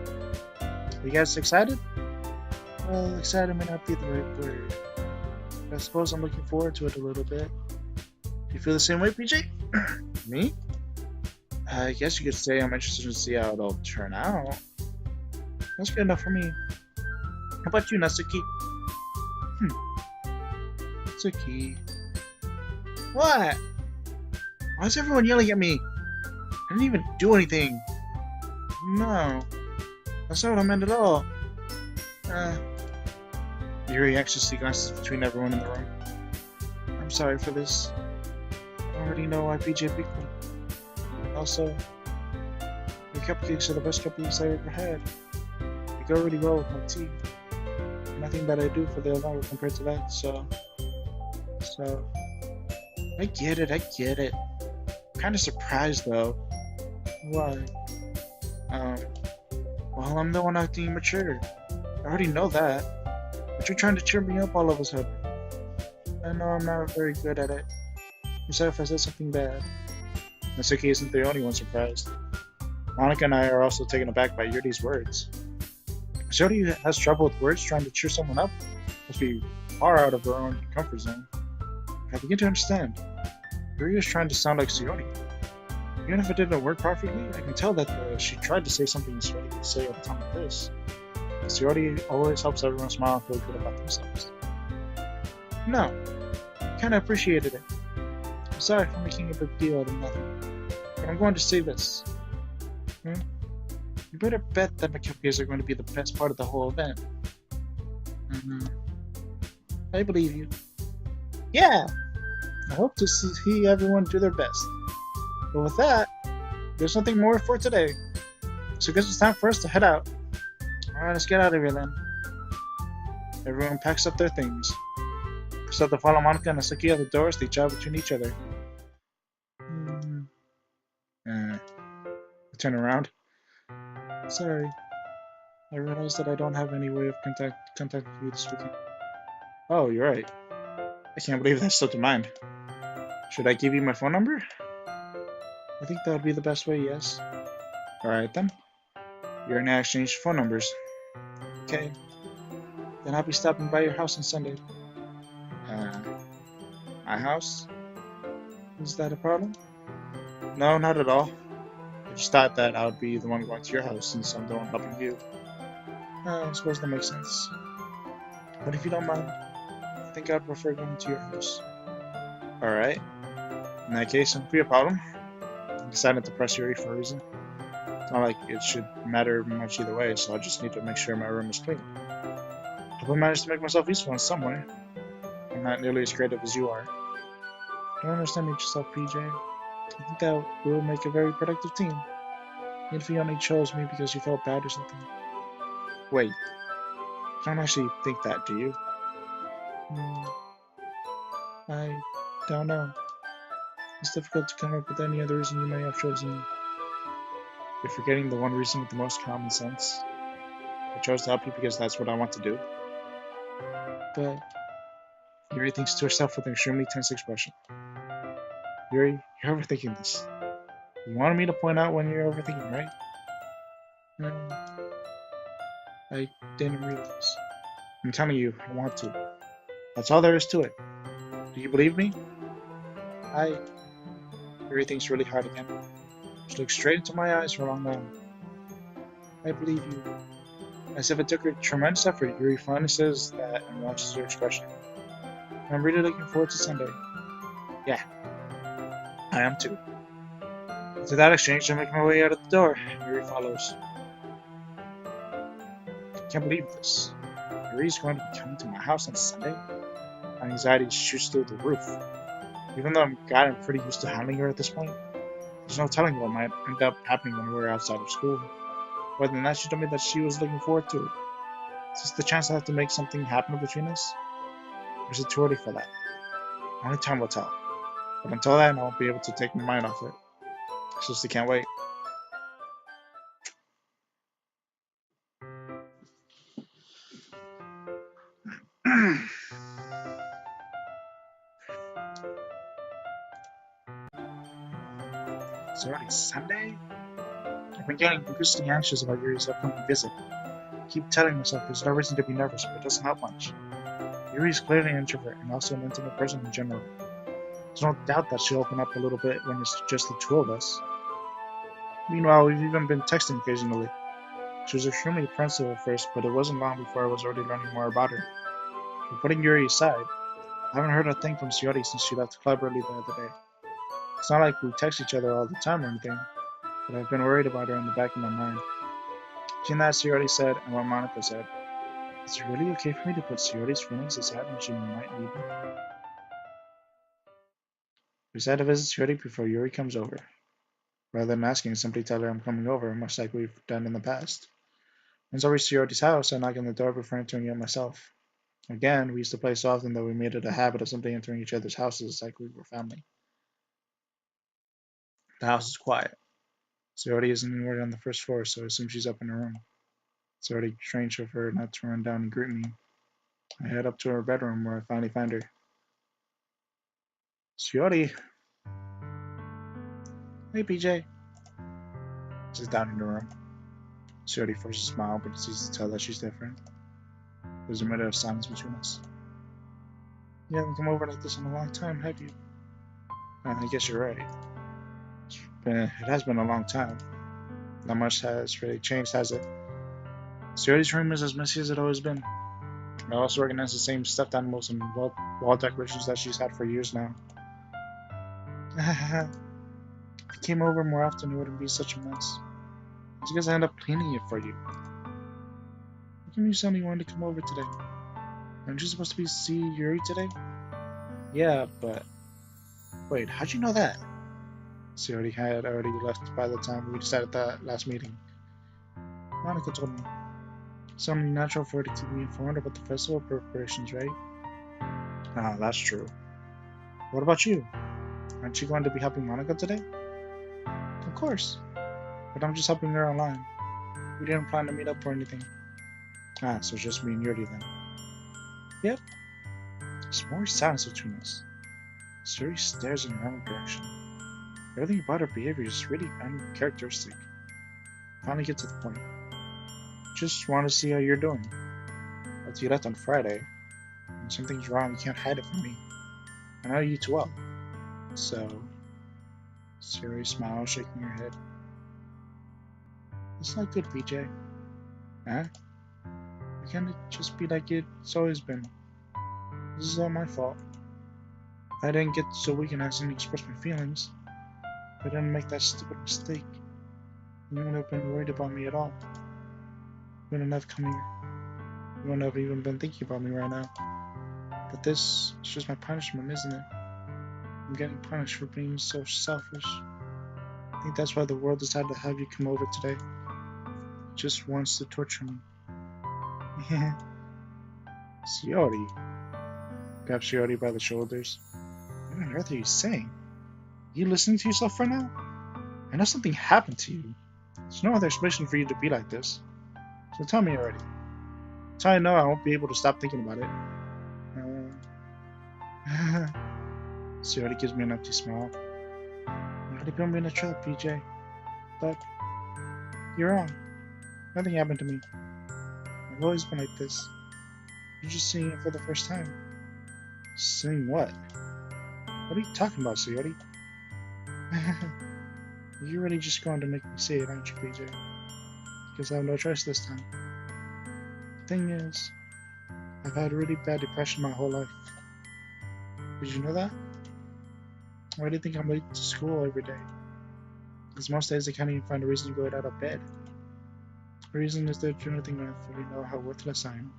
Are you guys excited? Well, excited may not be the right word. I suppose I'm looking forward to it a little bit. Do you feel the same way, PJ? Me? I guess you could say I'm interested to see how it'll turn out. That's good enough for me. How about you, Natsuki? Natsuki. What? Why is everyone yelling at me? I didn't even do anything. No. That's not what I meant at all. Yuri anxiously glances between everyone in the room. I'm sorry for this. I already know why PJ picked me. Also, your cupcakes are the best cupcakes I ever had. They go really well with my tea. Nothing that I do for the longer compared to that, so... I get it. Kinda surprised though. Why? Well, I'm the one acting immature. I already know that. But you're trying to cheer me up all of a sudden. I know I'm not very good at it. Except if I said something bad. Natsuki isn't the only one surprised. Monica and I are also taken aback by Yuri's words. Sayori has trouble with words trying to cheer someone up. Must be far out of her own comfort zone. I begin to understand. Yuri is trying to sound like Sayori. Even if it didn't work perfectly, I can tell that she tried to say something Sayori would say at a time like this. Sayori always helps everyone smile and feel good about themselves. No, I kinda appreciated it. I'm sorry for making a big deal out of nothing. But I'm going to say this. You better bet that my cupcakes are going to be the best part of the whole event. I believe you. Yeah! I hope to see everyone do their best. But with that, there's nothing more for today. So I guess it's time for us to head out. Alright, let's get out of here then. Everyone packs up their things. We start to follow Monica and Saki out the doors. They chat between each other. I turn around. Sorry. I realized that I don't have any way of contacting you this weekend. Oh, you're right. I can't believe that slipped your mind. Should I give you my phone number? I think that would be the best way, yes. Alright then. You're and I exchange phone numbers. Okay. Then I'll be stopping by your house on Sunday. My house? Is that a problem? No, not at all. I just thought that I would be the one going to your house since I'm the one helping you. I suppose that makes sense. But if you don't mind, I think I'd prefer going to your house. Alright. In that case, it won't be a problem. I decided to press Yuri for a reason. It's not like it should matter much either way, so I just need to make sure my room is clean. I hope I managed to make myself useful in some way. I'm not nearly as creative as you are. Don't underestimate yourself, PJ. I think that we'll make a very productive team. Even if you only chose me because you felt bad or something. Wait, you don't actually think that, do you? I don't know. It's difficult to come up with any other reason you may have chosen me. You're forgetting the one reason with the most common sense. I chose to help you because that's what I want to do. But Yuri thinks to herself with an extremely tense expression. Yuri, you're overthinking this. You wanted me to point out when you're overthinking, right? I didn't realize. I'm telling you, I want to. That's all there is to it. Do you believe me? Yuri thinks really hard again. She looks straight into my eyes for a long while. I believe you. As if it took her tremendous effort, Yuri finally says that and watches her expression. I'm really looking forward to Sunday. Yeah, I am too. After that exchange, I make my way out of the door. Yuri follows. I can't believe this. Yuri's going to be coming to my house on Sunday? My anxiety shoots through the roof. Even though I'm pretty used to handling her at this point, there's no telling what might end up happening when we're outside of school. More than that, she told me that she was looking forward to it. Is this the chance I have to make something happen between us? Or is it too early for that? Only time will tell. But until then, I won't be able to take my mind off it. I just can't wait. It's already Sunday? I've been getting increasingly anxious about Yuri's upcoming visit. I keep telling myself there's no reason to be nervous, but it doesn't help much. Yuri is clearly an introvert and also an intimate person in general. There's no doubt that she'll open up a little bit when it's just the two of us. Meanwhile, we've even been texting occasionally. She was extremely apprehensive at first, but it wasn't long before I was already learning more about her. But putting Yuri aside, I haven't heard a thing from Sayori since she left the club early the other day. It's not like we text each other all the time or anything, but I've been worried about her in the back of my mind. Between that Sayori said and what Monica said, is it really okay for me to put Sayori's feelings aside when she might need me? We decided to visit Sayori before Yuri comes over. Rather than asking, simply tell her I'm coming over, much like we've done in the past. Once I reach Sayori's house, I knock on the door before entering it myself. Again, we used to play so often that we made it a habit of simply entering each other's houses like we were family. The house is quiet. Sayori isn't anywhere on the first floor, so I assume she's up in her room. It's already strange of her not to run down and greet me. I head up to her bedroom where I finally find her. Sayori! Hey, PJ. She's down in the room. Sayori forces a smile, but it's easy to tell that she's different. There's a minute of silence between us. You haven't come over like this in a long time, have you? I guess you're right. It has been a long time. Not much has really changed, has it? Sayori's room is as messy as it always been. I also recognize the same stuffed animals and wall decorations that she's had for years now. If I came over more often, it wouldn't be such a mess. It's because I end up cleaning it for you. How come you suddenly wanted to come over today? Aren't you supposed to be see Yuri today? Yeah, but... Wait, how'd you know that? Sayori had already left by the time we decided that last meeting. Monica told me. It's only natural for her to keep me informed about the festival preparations, right? Ah, that's true. What about you? Aren't you going to be helping Monica today? Of course. But I'm just helping her online. We didn't plan to meet up or anything. Ah, so just me and Yuri then. Yep. There's more silence between us. Sayori stares in her own direction. Everything about her behavior is really uncharacteristic. Finally get to the point. Just want to see how you're doing. After you left on Friday, when something's wrong, you can't hide it from me. I know you too well. So, Sayori smiles, shaking her head. It's not good, BJ. Huh? Why can't it just be like it's always been? This is all my fault. I didn't get so weak and accidentally express my feelings. If I didn't make that stupid mistake, you wouldn't have been worried about me at all. You wouldn't have come here. You wouldn't have even been thinking about me right now. But this is just my punishment, isn't it? I'm getting punished for being so selfish. I think that's why the world decided to have you come over today. It just wants to torture me. Sayori. Grabs Sayori by the shoulders. What on earth are you saying? Are you listening to yourself right now? I know something happened to you. There's no other explanation for you to be like this. So tell me already. That's how I know I won't be able to stop thinking about it. Sayori gives me an empty smile. You already put me in a trap, PJ. But you're wrong. Nothing happened to me. I've always been like this. You're just seeing it for the first time. Seeing what? What are you talking about, Sayori? You're really just going to make me say it, aren't you, PJ? Because I have no choice this time. The thing is, I've had really bad depression my whole life. Did you know that? Why do you think I'm late to school every day? Because most days I can't even find a reason to get out of bed. The reason is that you don't really know how worthless I am.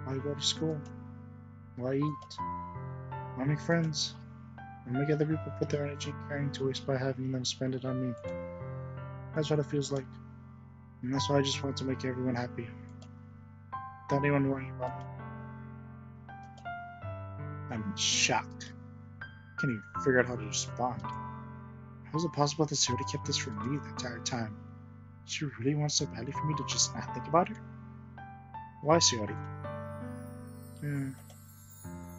Why go to school? Why eat? Why make friends? Why make other people put their energy and caring to waste by having them spend it on me? That's what it feels like. And that's why I just want to make everyone happy. Without anyone worrying about me. I'm shocked. I can't even figure out how to respond. How is it possible that Sayori kept this from me the entire time? She really wants so badly for me to just not think about her? Why, Sayori?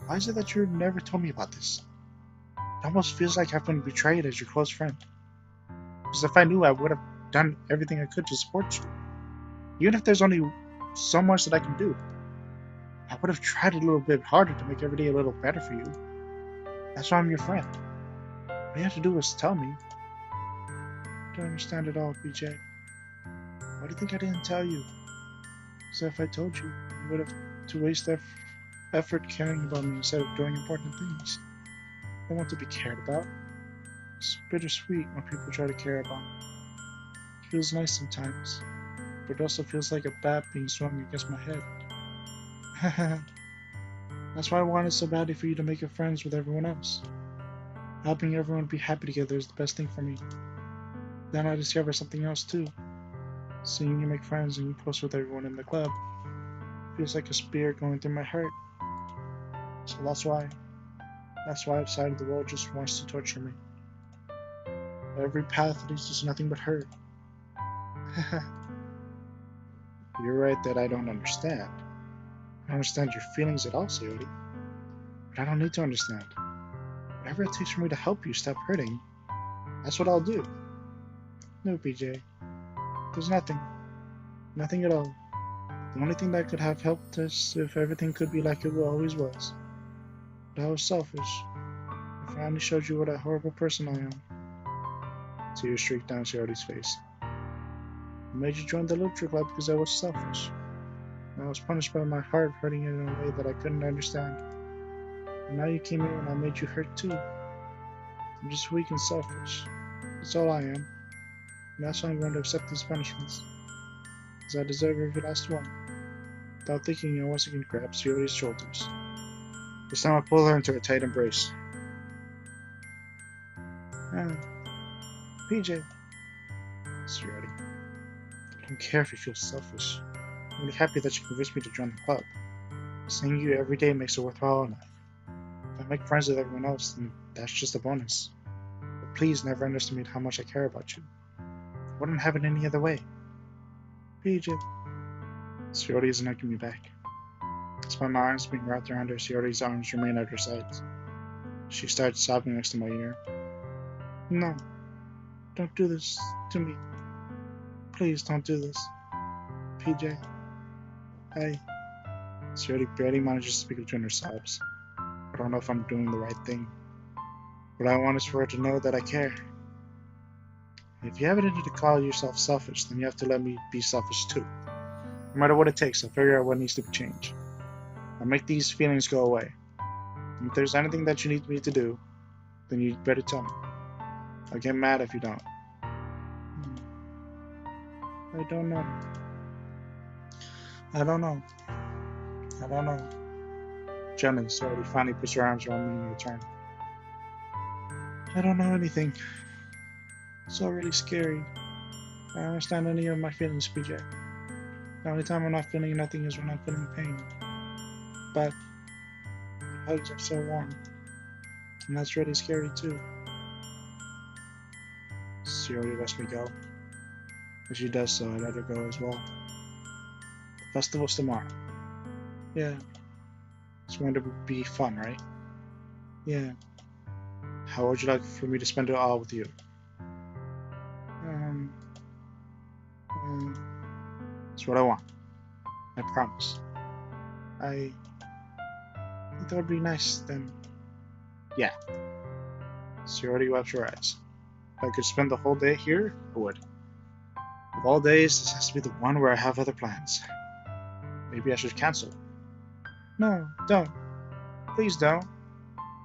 Why is it that you never told me about this? It almost feels like I've been betrayed as your close friend. Because if I knew, I would have done everything I could to support you. Even if there's only so much that I can do. I would have tried a little bit harder to make every day a little better for you. That's why I'm your friend. All you have to do is tell me. I don't understand it all, BJ. Why do you think I didn't tell you? Because if I told you, you would have to waste effort caring about me instead of doing important things. I want to be cared about. It's bittersweet when people try to care about me. It feels nice sometimes, but it also feels like a bat being swung against my head. That's why I wanted so badly for you to make your friends with everyone else. Helping everyone be happy together is the best thing for me. Then I discovered something else too. Seeing you make friends and you post with everyone in the club feels like a spear going through my heart. So that's why I decided the world just wants to torture me. Every path leads to nothing but hurt. You're right that I don't understand. I don't understand your feelings at all, Sayori. But I don't need to understand. Whatever it takes for me to help you stop hurting, that's what I'll do. No, PJ. There's nothing. Nothing at all. The only thing that could have helped us if everything could be like it always was. But I was selfish. I finally showed you what a horrible person I am. Tears streaked down Sayori's face. I made you join the literature club because I was selfish. And I was punished by my heart hurting in a way that I couldn't understand. And now you came in and I made you hurt too. I'm just weak and selfish. That's all I am. And that's why I'm going to accept these punishments. Because I deserve every last one. Without thinking, I once again grabbed Sayori's shoulders. This time I pulled her into a tight embrace. PJ. Sayori. don't care if you feel selfish. I'm really happy that you convinced me to join the club. Seeing you every day makes it worthwhile enough. If I make friends with everyone else, then that's just a bonus. But please never underestimate how much I care about you. I wouldn't have it any other way. PJ. Sayori isn't hugging me back. Despite my arms being wrapped around her, Sayori's arms remain at her sides. She starts sobbing next to my ear. No, don't do this to me. Please don't do this. PJ. Sayori barely manages to speak between her sobs. I don't know if I'm doing the right thing. What I want is for her to know that I care. If you have it in you to call yourself selfish, then you have to let me be selfish too. No matter what it takes, I'll figure out what needs to be changed. I'll make these feelings go away. And if there's anything that you need me to do, then you better tell me. I'll get mad if you don't. I don't know. I don't know. Gently, Sayori finally puts her arms around me in return. I don't know anything. It's all really scary. I don't understand any of my feelings, PJ. The only time I'm not feeling nothing is when I'm feeling pain. But your hugs are so warm. And that's really scary too. Sayori lets me go. As she does so, I let her go as well. The festival's tomorrow. Yeah. It's going to be fun, right? Yeah. How would you like for me to spend it all with you? It's what I want. I promise. I think that would be nice, then. Yeah. Sayori wipes her eyes. If I could spend the whole day here, I would. Of all days, this has to be the one where I have other plans. Maybe I should cancel. No, don't. Please don't.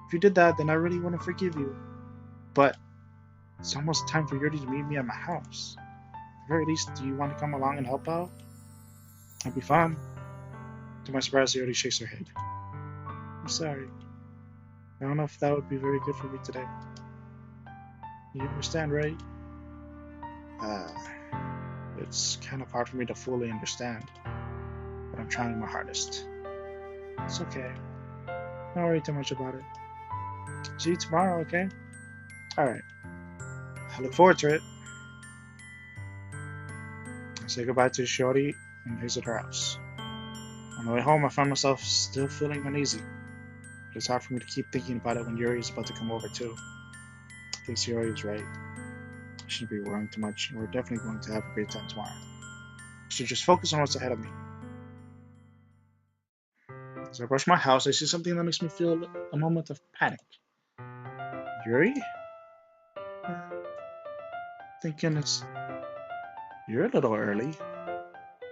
If you did that, then I really want to forgive you. But it's almost time for Yuri to meet me at my house. At the very least, do you want to come along and help out? That'd be fun. To my surprise, Yuri shakes her head. I'm sorry. I don't know if that would be very good for me today. You understand, right? It's kind of hard for me to fully understand. But I'm trying my hardest. It's okay. Don't worry too much about it. See you tomorrow, okay? Alright. I look forward to it. I say goodbye to Shorty and exit her house. On the way home, I find myself still feeling uneasy. But it's hard for me to keep thinking about it when Yuri is about to come over too. I think Yuri is right. I shouldn't be worrying too much, and we're definitely going to have a great time tomorrow. I should just focus on what's ahead of me. As I brush my house, I see something that makes me feel a moment of panic. Yuri? Thank goodness. You're a little early.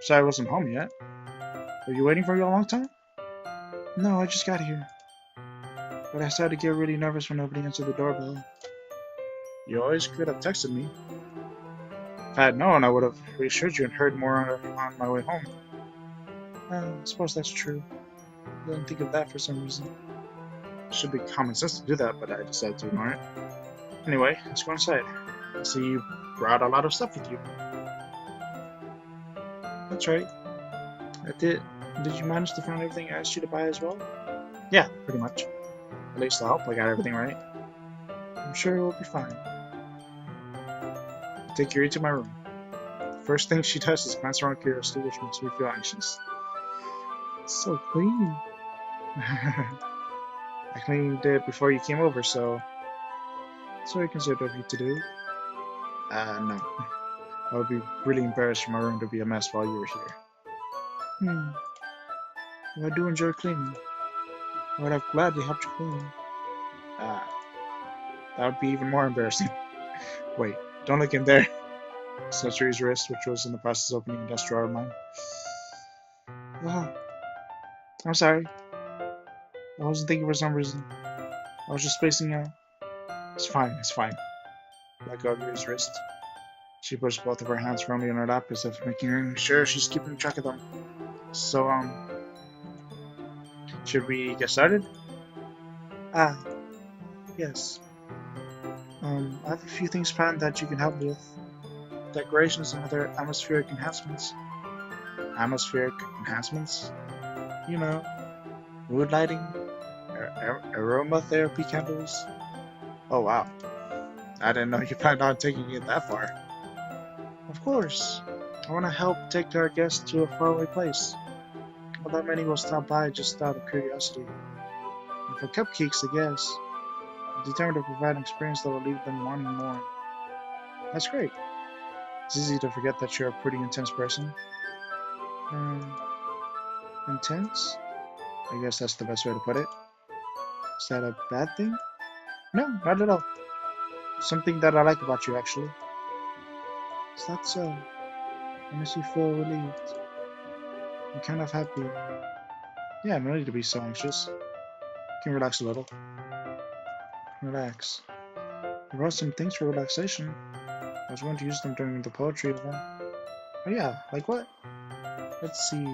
Sorry I wasn't home yet. Were you waiting for me a long time? No, I just got here. But I started to get really nervous when nobody answered the doorbell. You always could have texted me. If I had known, I would have reassured you and heard more on my way home. I suppose that's true. I didn't think of that for some reason. It should be common sense to do that, but I decided to ignore it. Anyway, let's go inside. I see you brought a lot of stuff with you. That's right. I did. Did you manage to find everything I asked you to buy as well? Yeah, pretty much. At least I hope I got everything right. I'm sure it will be fine. I take Yuri to my room. The first thing she does is glance around curiously, which makes me feel anxious. It's so clean. I cleaned it before you came over, so it's very considerate of you to do. No. I would be really embarrassed for my room to be a mess while you were here. Well, I do enjoy cleaning. I would have gladly helped you clean. That would be even more embarrassing. Wait, don't look in there. Snatched Yuri's wrist, which was in the process of opening a desk drawer of mine. Oh, I'm sorry. I wasn't thinking for some reason. I was just spacing out. It's fine. Let go of Yuri's wrist. She puts both of her hands firmly on her lap as if making sure she's keeping track of them. So, should we get started? Yes. I have a few things planned that you can help me with. decorations and other atmospheric enhancements. Atmospheric enhancements? You know, mood lighting, aromatherapy candles. Oh wow, I didn't know you planned on taking it that far. Of course, I want to help take our guests to a faraway place. Although many will stop by just out of curiosity. And for cupcakes, I guess. I'm determined to provide an experience that will leave them wanting more. That's great. It's easy to forget that you're a pretty intense person. Um, intense? I guess that's the best way to put it. Is that a bad thing? No, not at all. Something that I like about you, actually. Is that so? It makes you feel relieved. I'm kind of happy. Yeah, no need to be so anxious. You can relax a little. Relax. I wrote some things for relaxation. I was going to use them during the poetry event. Oh yeah, like what? Let's see.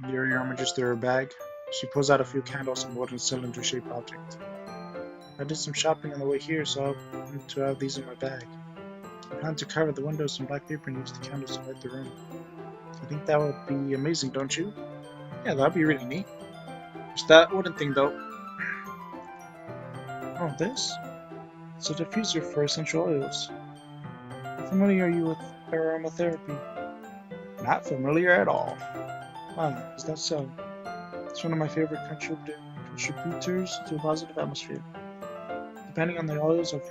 Yuri rummages through her bag. She pulls out a few candles and a wooden cylinder-shaped object. I did some shopping on the way here, so I happened to have these in my bag. I plan to cover the windows in black paper and use the candles to light the room. I think that would be amazing, don't you? Yeah, that'd be really neat. Just that wooden thing, though. Oh, this? It's a diffuser for essential oils. How familiar are you with aromatherapy? Not familiar at all. Ah, is that so? It's one of my favorite contributors to a positive atmosphere. Depending on the oils or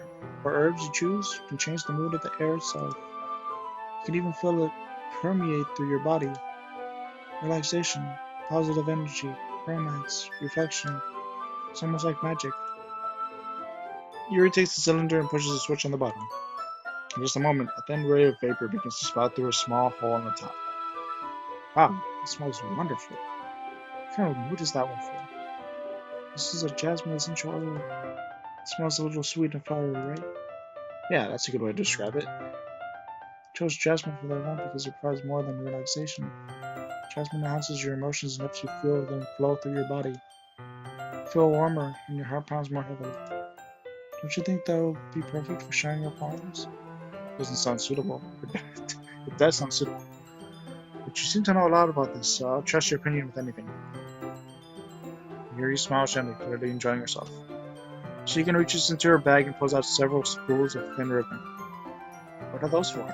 herbs you choose, you can change the mood of the air itself. You can even feel it permeate through your body. Relaxation, positive energy, romance, reflection. It's almost like magic. Yuri takes the cylinder and pushes a switch on the bottom. In just a moment, a thin ray of vapor begins to spout through a small hole on the top. Wow, it smells wonderful. What kind of mood is that one for? This is a jasmine essential oil. It smells a little sweet and flowery, right? Yeah, that's a good way to describe it. I chose jasmine for that one because it provides more than relaxation. Jasmine enhances your emotions and helps you feel them flow through your body. You feel warmer and your heart pounds more heavily. Don't you think that would be perfect for sharing your problems? Doesn't sound suitable. It does sound suitable. But you seem to know a lot about this, so I'll trust your opinion with anything. Yuri smiles gently, clearly enjoying herself. She again reaches into her bag and pulls out several spools of thin ribbon. What are those for?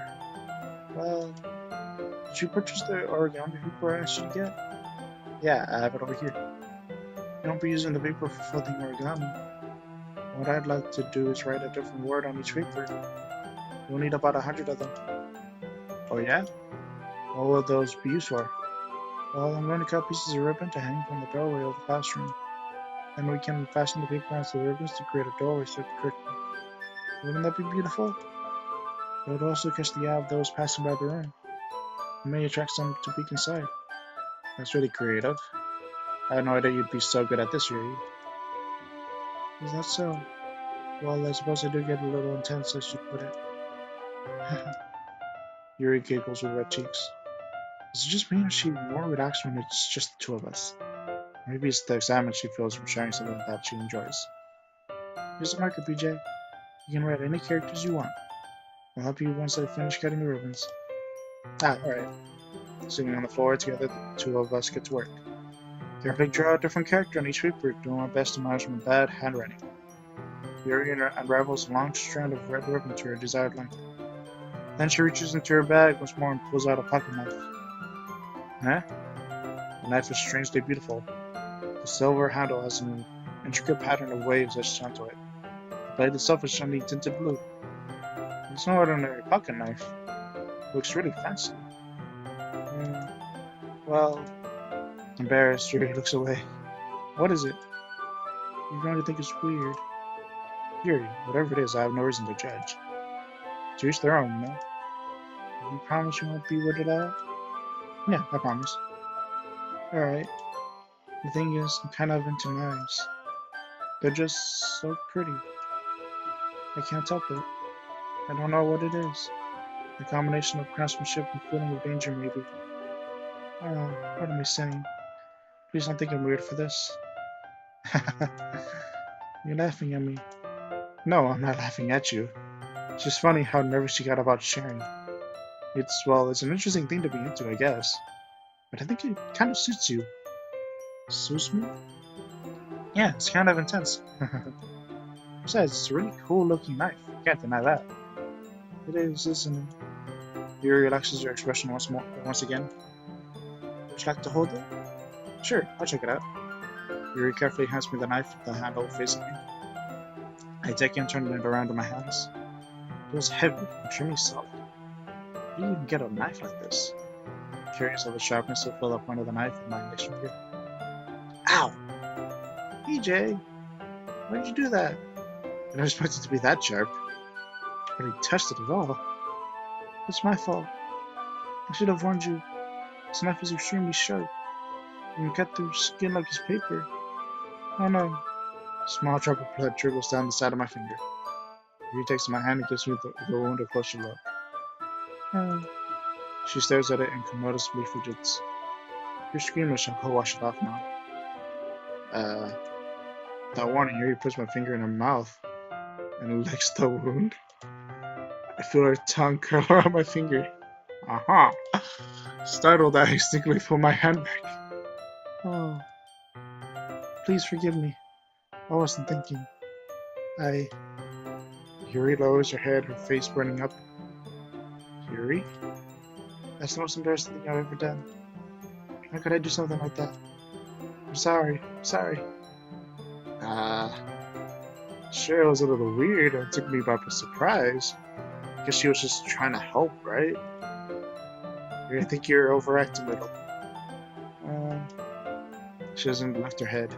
Well, did you purchase the origami paper I asked you to get? Yeah, I have it over here. You won't be using the paper for folding origami. What I'd like to do is write a different word on each paper. You'll need about 100 of them. Oh yeah? What will those be used for? Well, I'm going to cut pieces of ribbon to hang from the doorway of the classroom. Then we can fasten the paper onto the ribbons to create a doorway so the curtain. Wouldn't that be beautiful? It would also catch the eye of those passing by the room. It may attract some to peek inside. That's really creative. I had no idea you'd be so good at this, Yuri. Is that so? Well, I suppose I do get a little intense, as you put it. Yuri giggles with red cheeks. Does it just mean she more relaxed when it's just the two of us? Maybe it's the excitement she feels from sharing something that she enjoys. Here's the marker, PJ. You can write any characters you want. I'll help you once I finish cutting the ribbons. Ah, alright. Sitting on the floor together, the two of us get to work. Carefully draw a different character on each paper, doing my best to manage my bad handwriting. Yuri unravels a long strand of red ribbon to her desired length. Then she reaches into her bag once more and pulls out a pocket knife. Huh? The knife is strangely beautiful. The silver handle has an intricate pattern of waves etched onto it. The blade itself is shiny tinted blue. It's no ordinary pocket knife. It looks really fancy. Well, embarrassed, Yuri looks away. What is it? You're going to think it's weird. Yuri, whatever it is, I have no reason to judge. To each their own, you know? You promise you won't be weirded out? Yeah, I promise. Alright. The thing is, I'm kind of into knives. They're just so pretty. I can't help it. I don't know what it is. A combination of craftsmanship and feeling of danger, maybe. Oh, what am I saying? Please don't think I'm weird for this. You're laughing at me. No, I'm not laughing at you. It's just funny how nervous you got about sharing. It's an interesting thing to be into, I guess. But I think it kind of suits you. Suits me? Yeah, it's kind of intense. Besides, it's a really cool looking knife. Can't deny that. It is, isn't it? Yuri relaxes your expression once again. Would you like to hold it? Sure, I'll check it out. Yuri carefully hands me the knife with the handle facing me. I take it and turn it around in my hands. It feels heavy, extremely solid. How do you even get a knife like this? Curious of the sharpness of the point of the knife with my index finger. Ow! PJ! Why did you do that? I didn't expect it to be that sharp. I barely touched it at all. It's my fault. I should have warned you. This knife is extremely sharp. You can cut through skin like it's paper. Oh no. A small drop of blood trickles down the side of my finger. He takes my hand and gives me the wound a closer look. She stares at it and commodiously fidgets. You're squeamish, I'll go wash it off now. Without warning, Yuri puts my finger in her mouth and licks the wound. I feel her tongue curl around my finger. Aha! Startled, I instinctively pull my hand back. Oh, please forgive me. I wasn't thinking. Yuri lowers her head, her face burning up. Yuri? That's the most embarrassing thing I've ever done. How could I do something like that? I'm sorry. Sure, it was a little weird and it took me by surprise. I guess she was just trying to help, right? I think you're overacting a little. She hasn't left her head.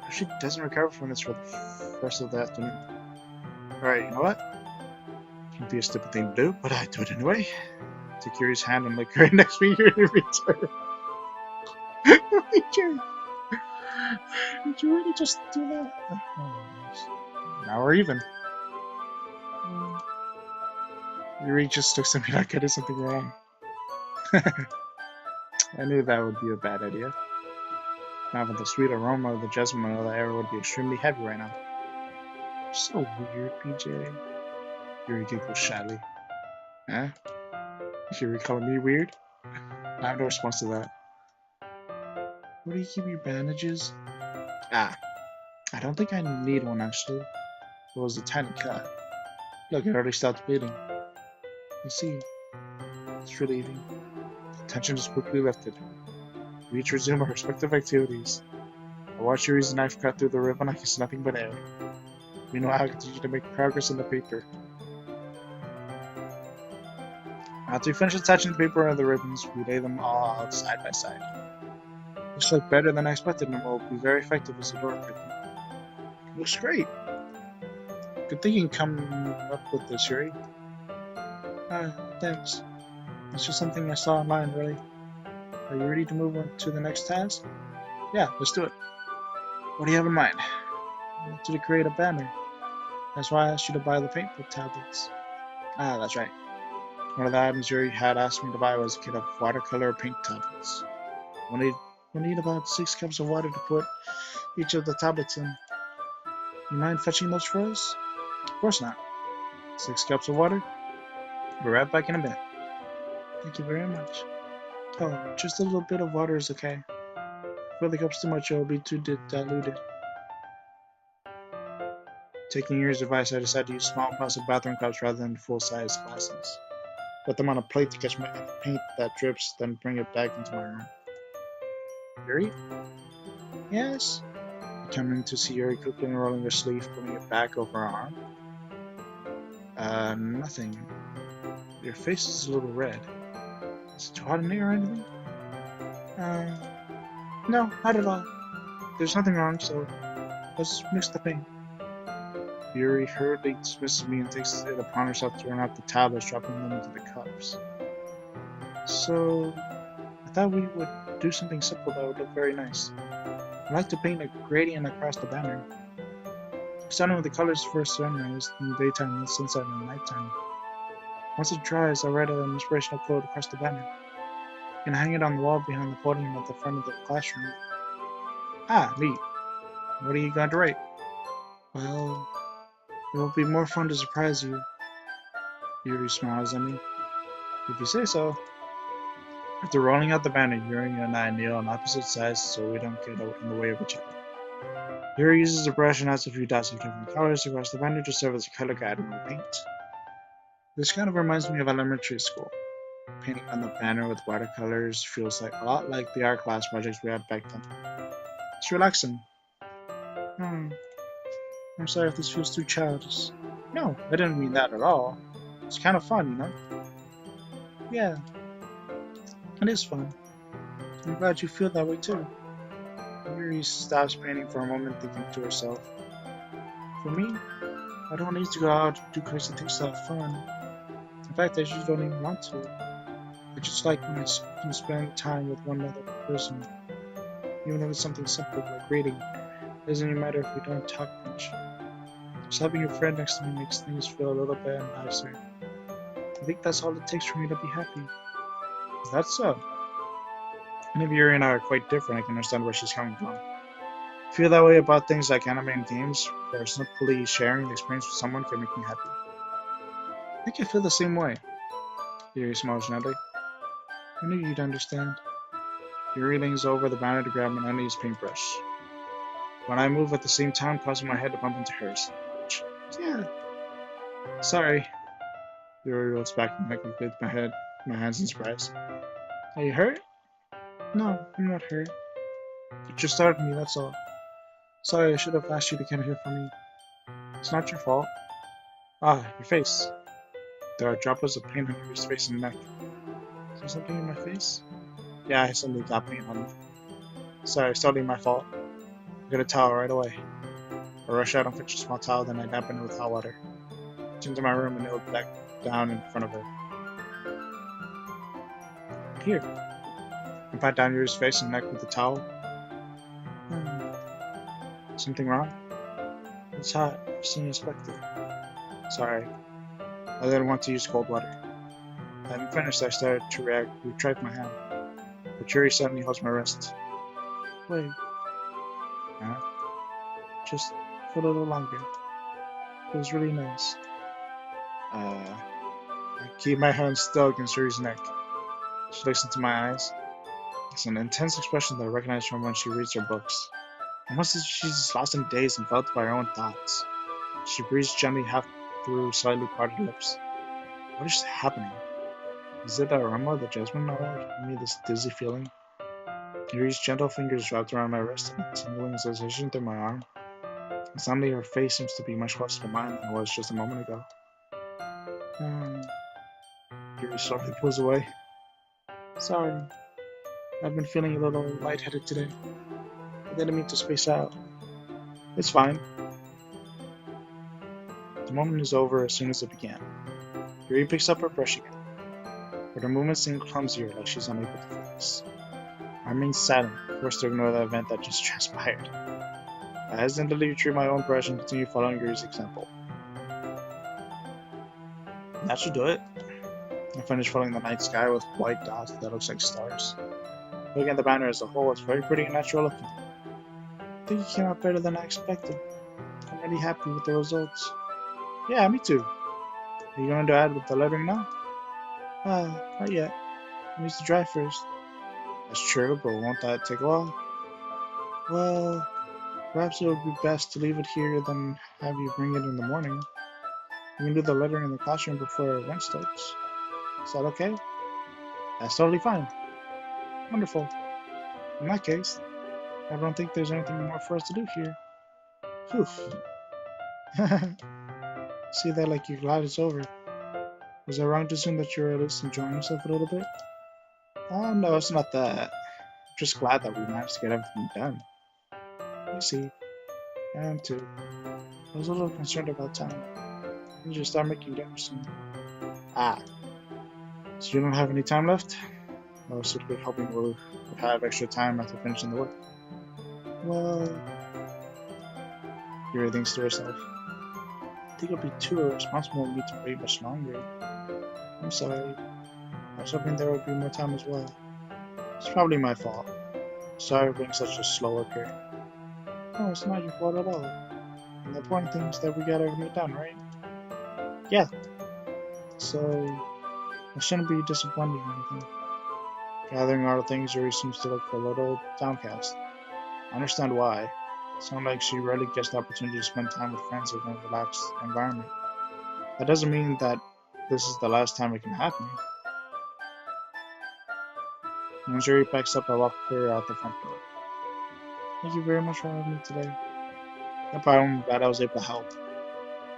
If she doesn't recover from this for the rest of the afternoon. Alright, you know what? It can be a stupid thing to do, but I do it anyway. Take Yuri's hand and lick her index finger in return. Did you really just do that? Oh, now we're even. Yuri just looks at me like I did something wrong. I knew that would be a bad idea. Now with the sweet aroma of the jasmine oil, the air would be extremely heavy right now. You're so weird, PJ. Yuri giggles shyly. Huh? Yuri calling me weird? I have no response to that. Where do you keep your bandages? I don't think I need one actually. It was a tiny cut. Look, it already stopped bleeding. You see, it's relieving. The tension is quickly lifted. We each resume our respective activities. I watch Yuri's knife cut through the ribbon like it's nothing but air. Meanwhile, I continue to make progress in the paper. After we finish attaching the paper and the ribbons, we lay them all out side by side. Looks like better than I expected and will be very effective as a door curtain. Looks great. Good thinking coming up with this, Yuri. Thanks. It's just something I saw online, really. Are you ready to move on to the next task? Yeah, let's do it. What do you have in mind? I want to create a banner. That's why I asked you to buy the paper tablets. That's right. One of the items Yuri had asked me to buy was a kit of watercolor paint tablets. We'll need about 6 cups of water to put each of the tablets in. You mind fetching those for us? Of course not. 6 cups of water? Be right back in a bit. Thank you very much. Oh, just a little bit of water is okay. If the cup's too much, it will be too diluted. Taking Yuri's advice, I decided to use small plastic bathroom cups rather than full-size glasses. Put them on a plate to catch my paint that drips, then bring it back into my room. Yuri? Yes? Determined to see Yuri quickly unrolling her sleeve, pulling it back over her arm. Nothing. Your face is a little red. Is it too hot in here or anything? No, not at all. There's nothing wrong, so let's mix the paint. Yuri hurriedly dismisses me and takes it upon herself to run out the tablets, dropping them into the cups. So, I thought we would do something simple that would look very nice. I'd like to paint a gradient across the banner. Starting with the colors first sunrise, in the daytime, then sunset, and nighttime. Once it dries, I'll write an inspirational quote across the banner. You can hang it on the wall behind the podium at the front of the classroom. Neat. What are you going to write? Well, it will be more fun to surprise you. Yuri smiles at me. If you say so. After rolling out the banner, Yuri and I kneel on opposite sides so we don't get out in the way of each other. Yuri uses a brush and adds a few dots of different colors across the banner to serve as a color guide when we paint. This kind of reminds me of elementary school. Painting on the banner with watercolors feels like a lot like the art class projects we had back then. It's relaxing. Hmm, I'm sorry if this feels too childish. No, I didn't mean that at all. It's kind of fun, you know? Yeah, it is fun. I'm glad you feel that way too. Yuri stops painting for a moment, thinking to herself. For me, I don't need to go out and do crazy things to have fun. In fact, I usually don't even want to. I just like when I can spend time with one other person, even if it's something simple like reading. It doesn't even matter if we don't talk much. Just having a friend next to me makes things feel a little bit nicer. I think that's all it takes for me to be happy. That's so. And if Yuri and I are quite different, I can understand where she's coming from. I feel that way about things like anime and games, where simply sharing the experience with someone can make me happy. I think I feel the same way. Yuri smiles gently. I knew you'd understand. Yuri leans over the banner to grab an unused paintbrush. When I move at the same time, causing my head to bump into hers. Ouch. Yeah. Sorry. Yuri rolls back and I complete my hands in surprise. Are you hurt? No, I'm not hurt. It just startled me, that's all. Sorry, I should have asked you to come here for me. It's not your fault. Ah, your face. There are droplets of paint on Yuri's face and neck. Is there something in my face? Yeah, I suddenly got paint on me. Sorry, it's totally my fault. I get a towel right away. I rush out and fetch a small towel, then I dampen it with hot water. I went into my room and knelt back down in front of her. Here. I pat down Yuri's face and neck with the towel. Something wrong? It's hot. I've seen expected. Sorry. I didn't want to use cold water. Having finished, I started to retract my hand. But Yuri suddenly holds my wrist. Wait. Huh? Just for a little longer. It was really nice. I keep my hand still against Yuri's neck. She looks into my eyes. It's an intense expression that I recognize from when she reads her books. Almost as if she's just lost in daze and enveloped by her own thoughts. She breathes gently half through slightly parted lips. What is happening? Is it the aroma of the jasmine oil giving me this dizzy feeling? Yuri's gentle fingers wrapped around my wrist and a tingling sensation through my arm. And suddenly her face seems to be much closer to mine than it was just a moment ago. Yuri slowly pulls away. Sorry, I've been feeling a little lightheaded today. I didn't mean to space out. It's fine. The moment is over as soon as it began. Yuri picks up her brush again, but her movements seem clumsier, like she's unable to focus. I remain silent, forced to ignore the event that just transpired. I hesitantly retrieve my own brush and continue following Yuri's example. That should do it. I finish following the night sky with white dots that looks like stars. Looking at the banner as a whole, it's very pretty and natural looking. I think it came out better than I expected. I'm really happy with the results. Yeah, me too. Are you going to add with the lettering now? Not yet. It needs to dry first. That's true, but won't that take a while? Well, perhaps it would be best to leave it here than have you bring it in the morning. You can do the lettering in the classroom before event starts. Is that okay? That's totally fine. Wonderful. In that case, I don't think there's anything more for us to do here. Phew. See that like you're glad it's over. Was I wrong to assume that you're at least enjoying yourself a little bit? No, it's not that. I'm just glad that we managed to get everything done. You see, I am too. I was a little concerned about time. I need to start making dinner soon. Ah, so you don't have any time left? I was secretly hoping we would have extra time after finishing the work. Well, Yuri thinks to herself. I think it would be too irresponsible of me to wait much longer. I'm sorry. I was hoping there would be more time as well. It's probably my fault. Sorry for being such a slow worker. No, it's not your fault at all. And the important thing is that we got everything done, right? Yeah. So, I shouldn't be disappointed or anything. Gathering all the things, Yuri seems to look a little downcast. I understand why. It sounds like she rarely gets the opportunity to spend time with friends in a relaxed environment. That doesn't mean that this is the last time it can happen. Once Yuri packs up, I walk her out the front door. Thank you very much for having me today. No problem, glad I was able to help.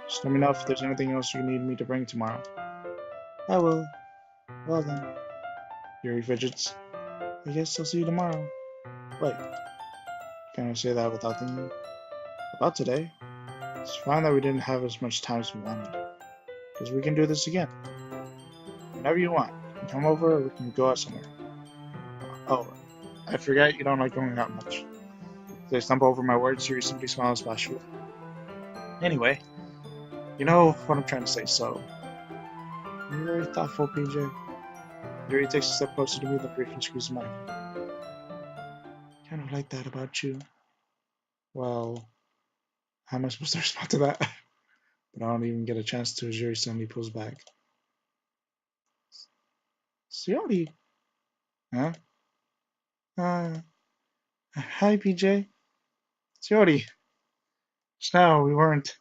Just let me know if there's anything else you need me to bring tomorrow. I will. Well then. Yuri fidgets. I guess I'll see you tomorrow. Wait, can I say that without thinking? About today? It's fine that we didn't have as much time as we wanted. Because we can do this again. Whenever you want. You can come over or we can go out somewhere. Oh, I forgot you don't like going out much. As I stumble over my words, Yuri simply smiles bashfully. Anyway, you know what I'm trying to say, so. You're very thoughtful, PJ. Yuri takes a step closer to me, then briefly squeezes mine. Kind of like that about you. Well, how am I supposed to respond to that? But I don't even get a chance to as Yuri suddenly pulls back. Sayori? Huh? Uh, hi, PJ. Sayori. Just now, we weren't.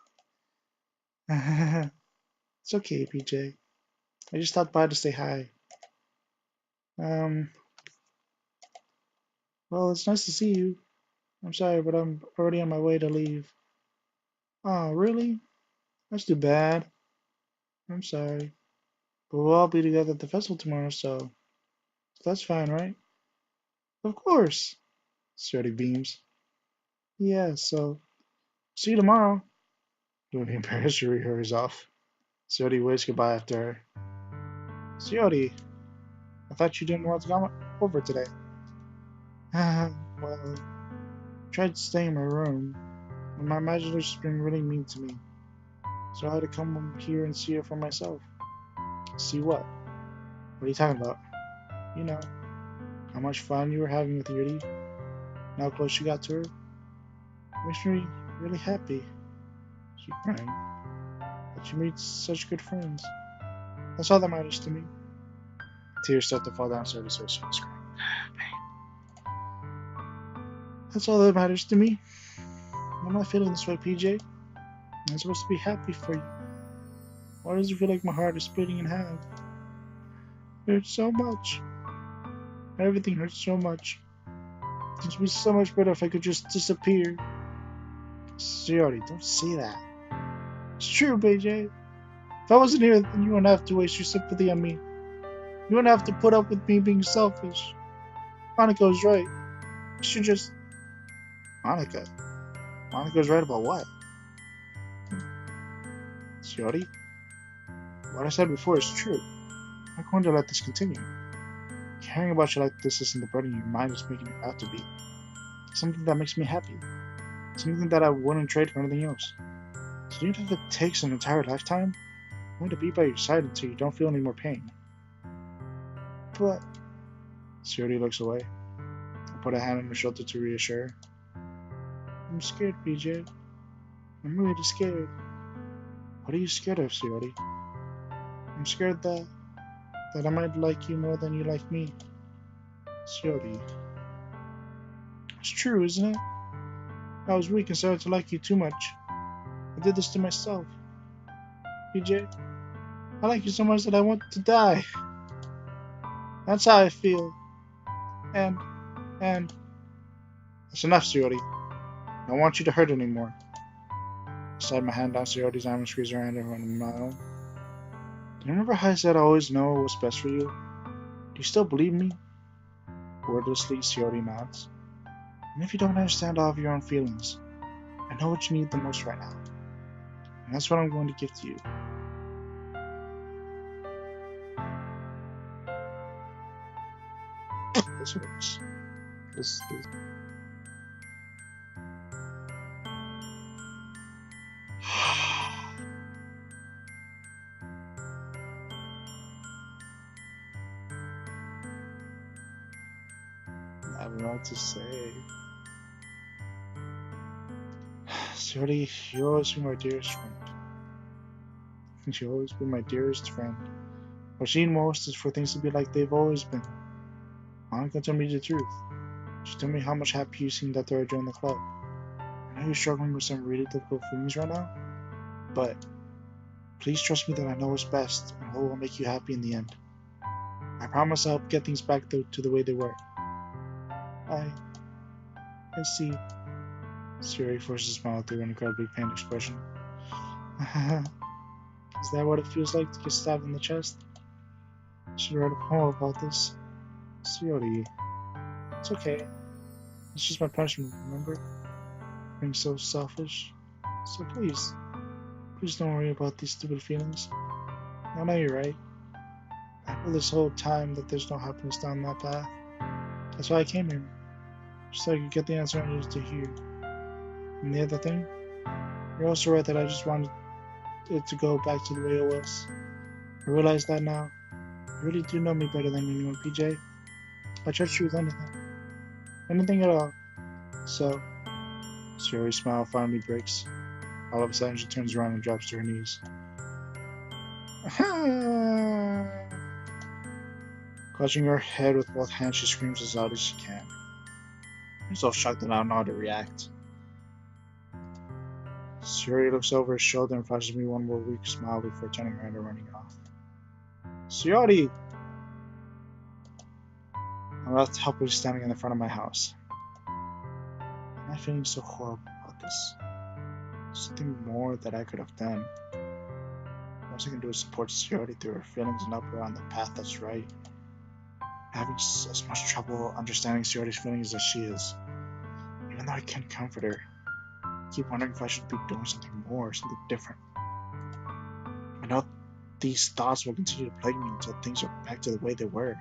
It's okay, PJ. I just stopped by to say hi. Um, well, it's nice to see you. I'm sorry, but I'm already on my way to leave. Oh, really? That's too bad. I'm sorry. But we'll all be together at the festival tomorrow, so that's fine, right? Of course. Sayori beams. Yeah, so see you tomorrow. Doing embarrassed, Yuri hurries off. Sayori waves goodbye after her. Sayori, I thought you didn't want to come over today. Well, I tried to stay in my room, and my imagination's been really mean to me. So I had to come here and see it for myself. See what? What are you talking about? You know, how much fun you were having with Yuri, and how close you got to her. Makes me really happy. She's crying. That you made such good friends. That's all that matters to me. Tears start to fall down Sayori's face. She's crying. That's all that matters to me. I'm not feeling this way, PJ. I'm supposed to be happy for you. Why does it feel like my heart is splitting in half? It hurts so much. Everything hurts so much. It would be so much better if I could just disappear. Sayori, don't say that. It's true, PJ. If I wasn't here, then you wouldn't have to waste your sympathy on me. You wouldn't have to put up with me being selfish. Monica's right. You should just... Monica? Monica's right about what? Sayori? What I said before is true. I'm not going to let this continue. Caring about you like this isn't the burden your mind is making it out to be. It's something that makes me happy. Something that I wouldn't trade for anything else. So even if it takes an entire lifetime, I'm going to be by your side until you don't feel any more pain. But... Sayori looks away. I put a hand on her shoulder to reassure her. I'm scared, PJ. I'm really scared. What are you scared of, Sayori? I'm scared that I might like you more than you like me. Sayori. It's true, isn't it? I was weak and started to like you too much. I did this to myself. PJ, I like you so much that I want to die. That's how I feel. And... That's enough, Sayori. I don't want you to hurt anymore. I slide my hand down Sayori's arm and squeeze her hand in my own. Do you remember how I said I always know what's best for you? Do you still believe me? Wordlessly, Sayori nods. And if you don't understand all of your own feelings, I know what you need the most right now. And that's what I'm going to give to you. This hurts. This... I don't know what to say. Sayori, you'll always be my dearest friend. You'll always be my dearest friend. What she needs most is for things to be like they've always been. Monica told me the truth. She told me how much happy you seemed after I joined the club. I know you're struggling with some really difficult feelings right now, but please trust me that I know what's best and what will make you happy in the end. I promise I'll get things back to the way they were. I see. Sayori forced a smile through an incredibly pained expression. Is that what it feels like to get stabbed in the chest? I should write a poem about this. Sayori, it's okay. It's just my punishment, remember? Being so selfish. So please don't worry about these stupid feelings. I know you're right. I know this whole time that there's no happiness down that path. That's why I came here. Just so I could get the answer I needed to hear. And the other thing, you're also right that I just wanted it to go back to the way it was. I realize that now. You really do know me better than anyone, PJ. I trust you with anything. Anything at all. So, Sayori's smile finally breaks. All of a sudden, she turns around and drops to her knees. Clutching her head with both hands, she screams as loud as she can. I'm so shocked that I don't know how to react. Sayori looks over her shoulder and flashes me one more weak smile before turning around and running off. Sayori! I'm left helplessly standing in the front of my house. Am I feeling so horrible about this? Something more that I could have done. All I can do is support Sayori through her feelings and help her on the path that's right. I'm having as much trouble understanding Sayori's feelings as she is. Even though I can't comfort her, I keep wondering if I should be doing something more, something different. I know these thoughts will continue to plague me until things are back to the way they were.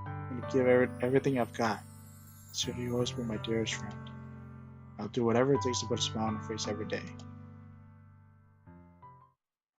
I'm going to give everything I've got. Sayori will always be my dearest friend. I'll do whatever it takes to put a smile on her face every day.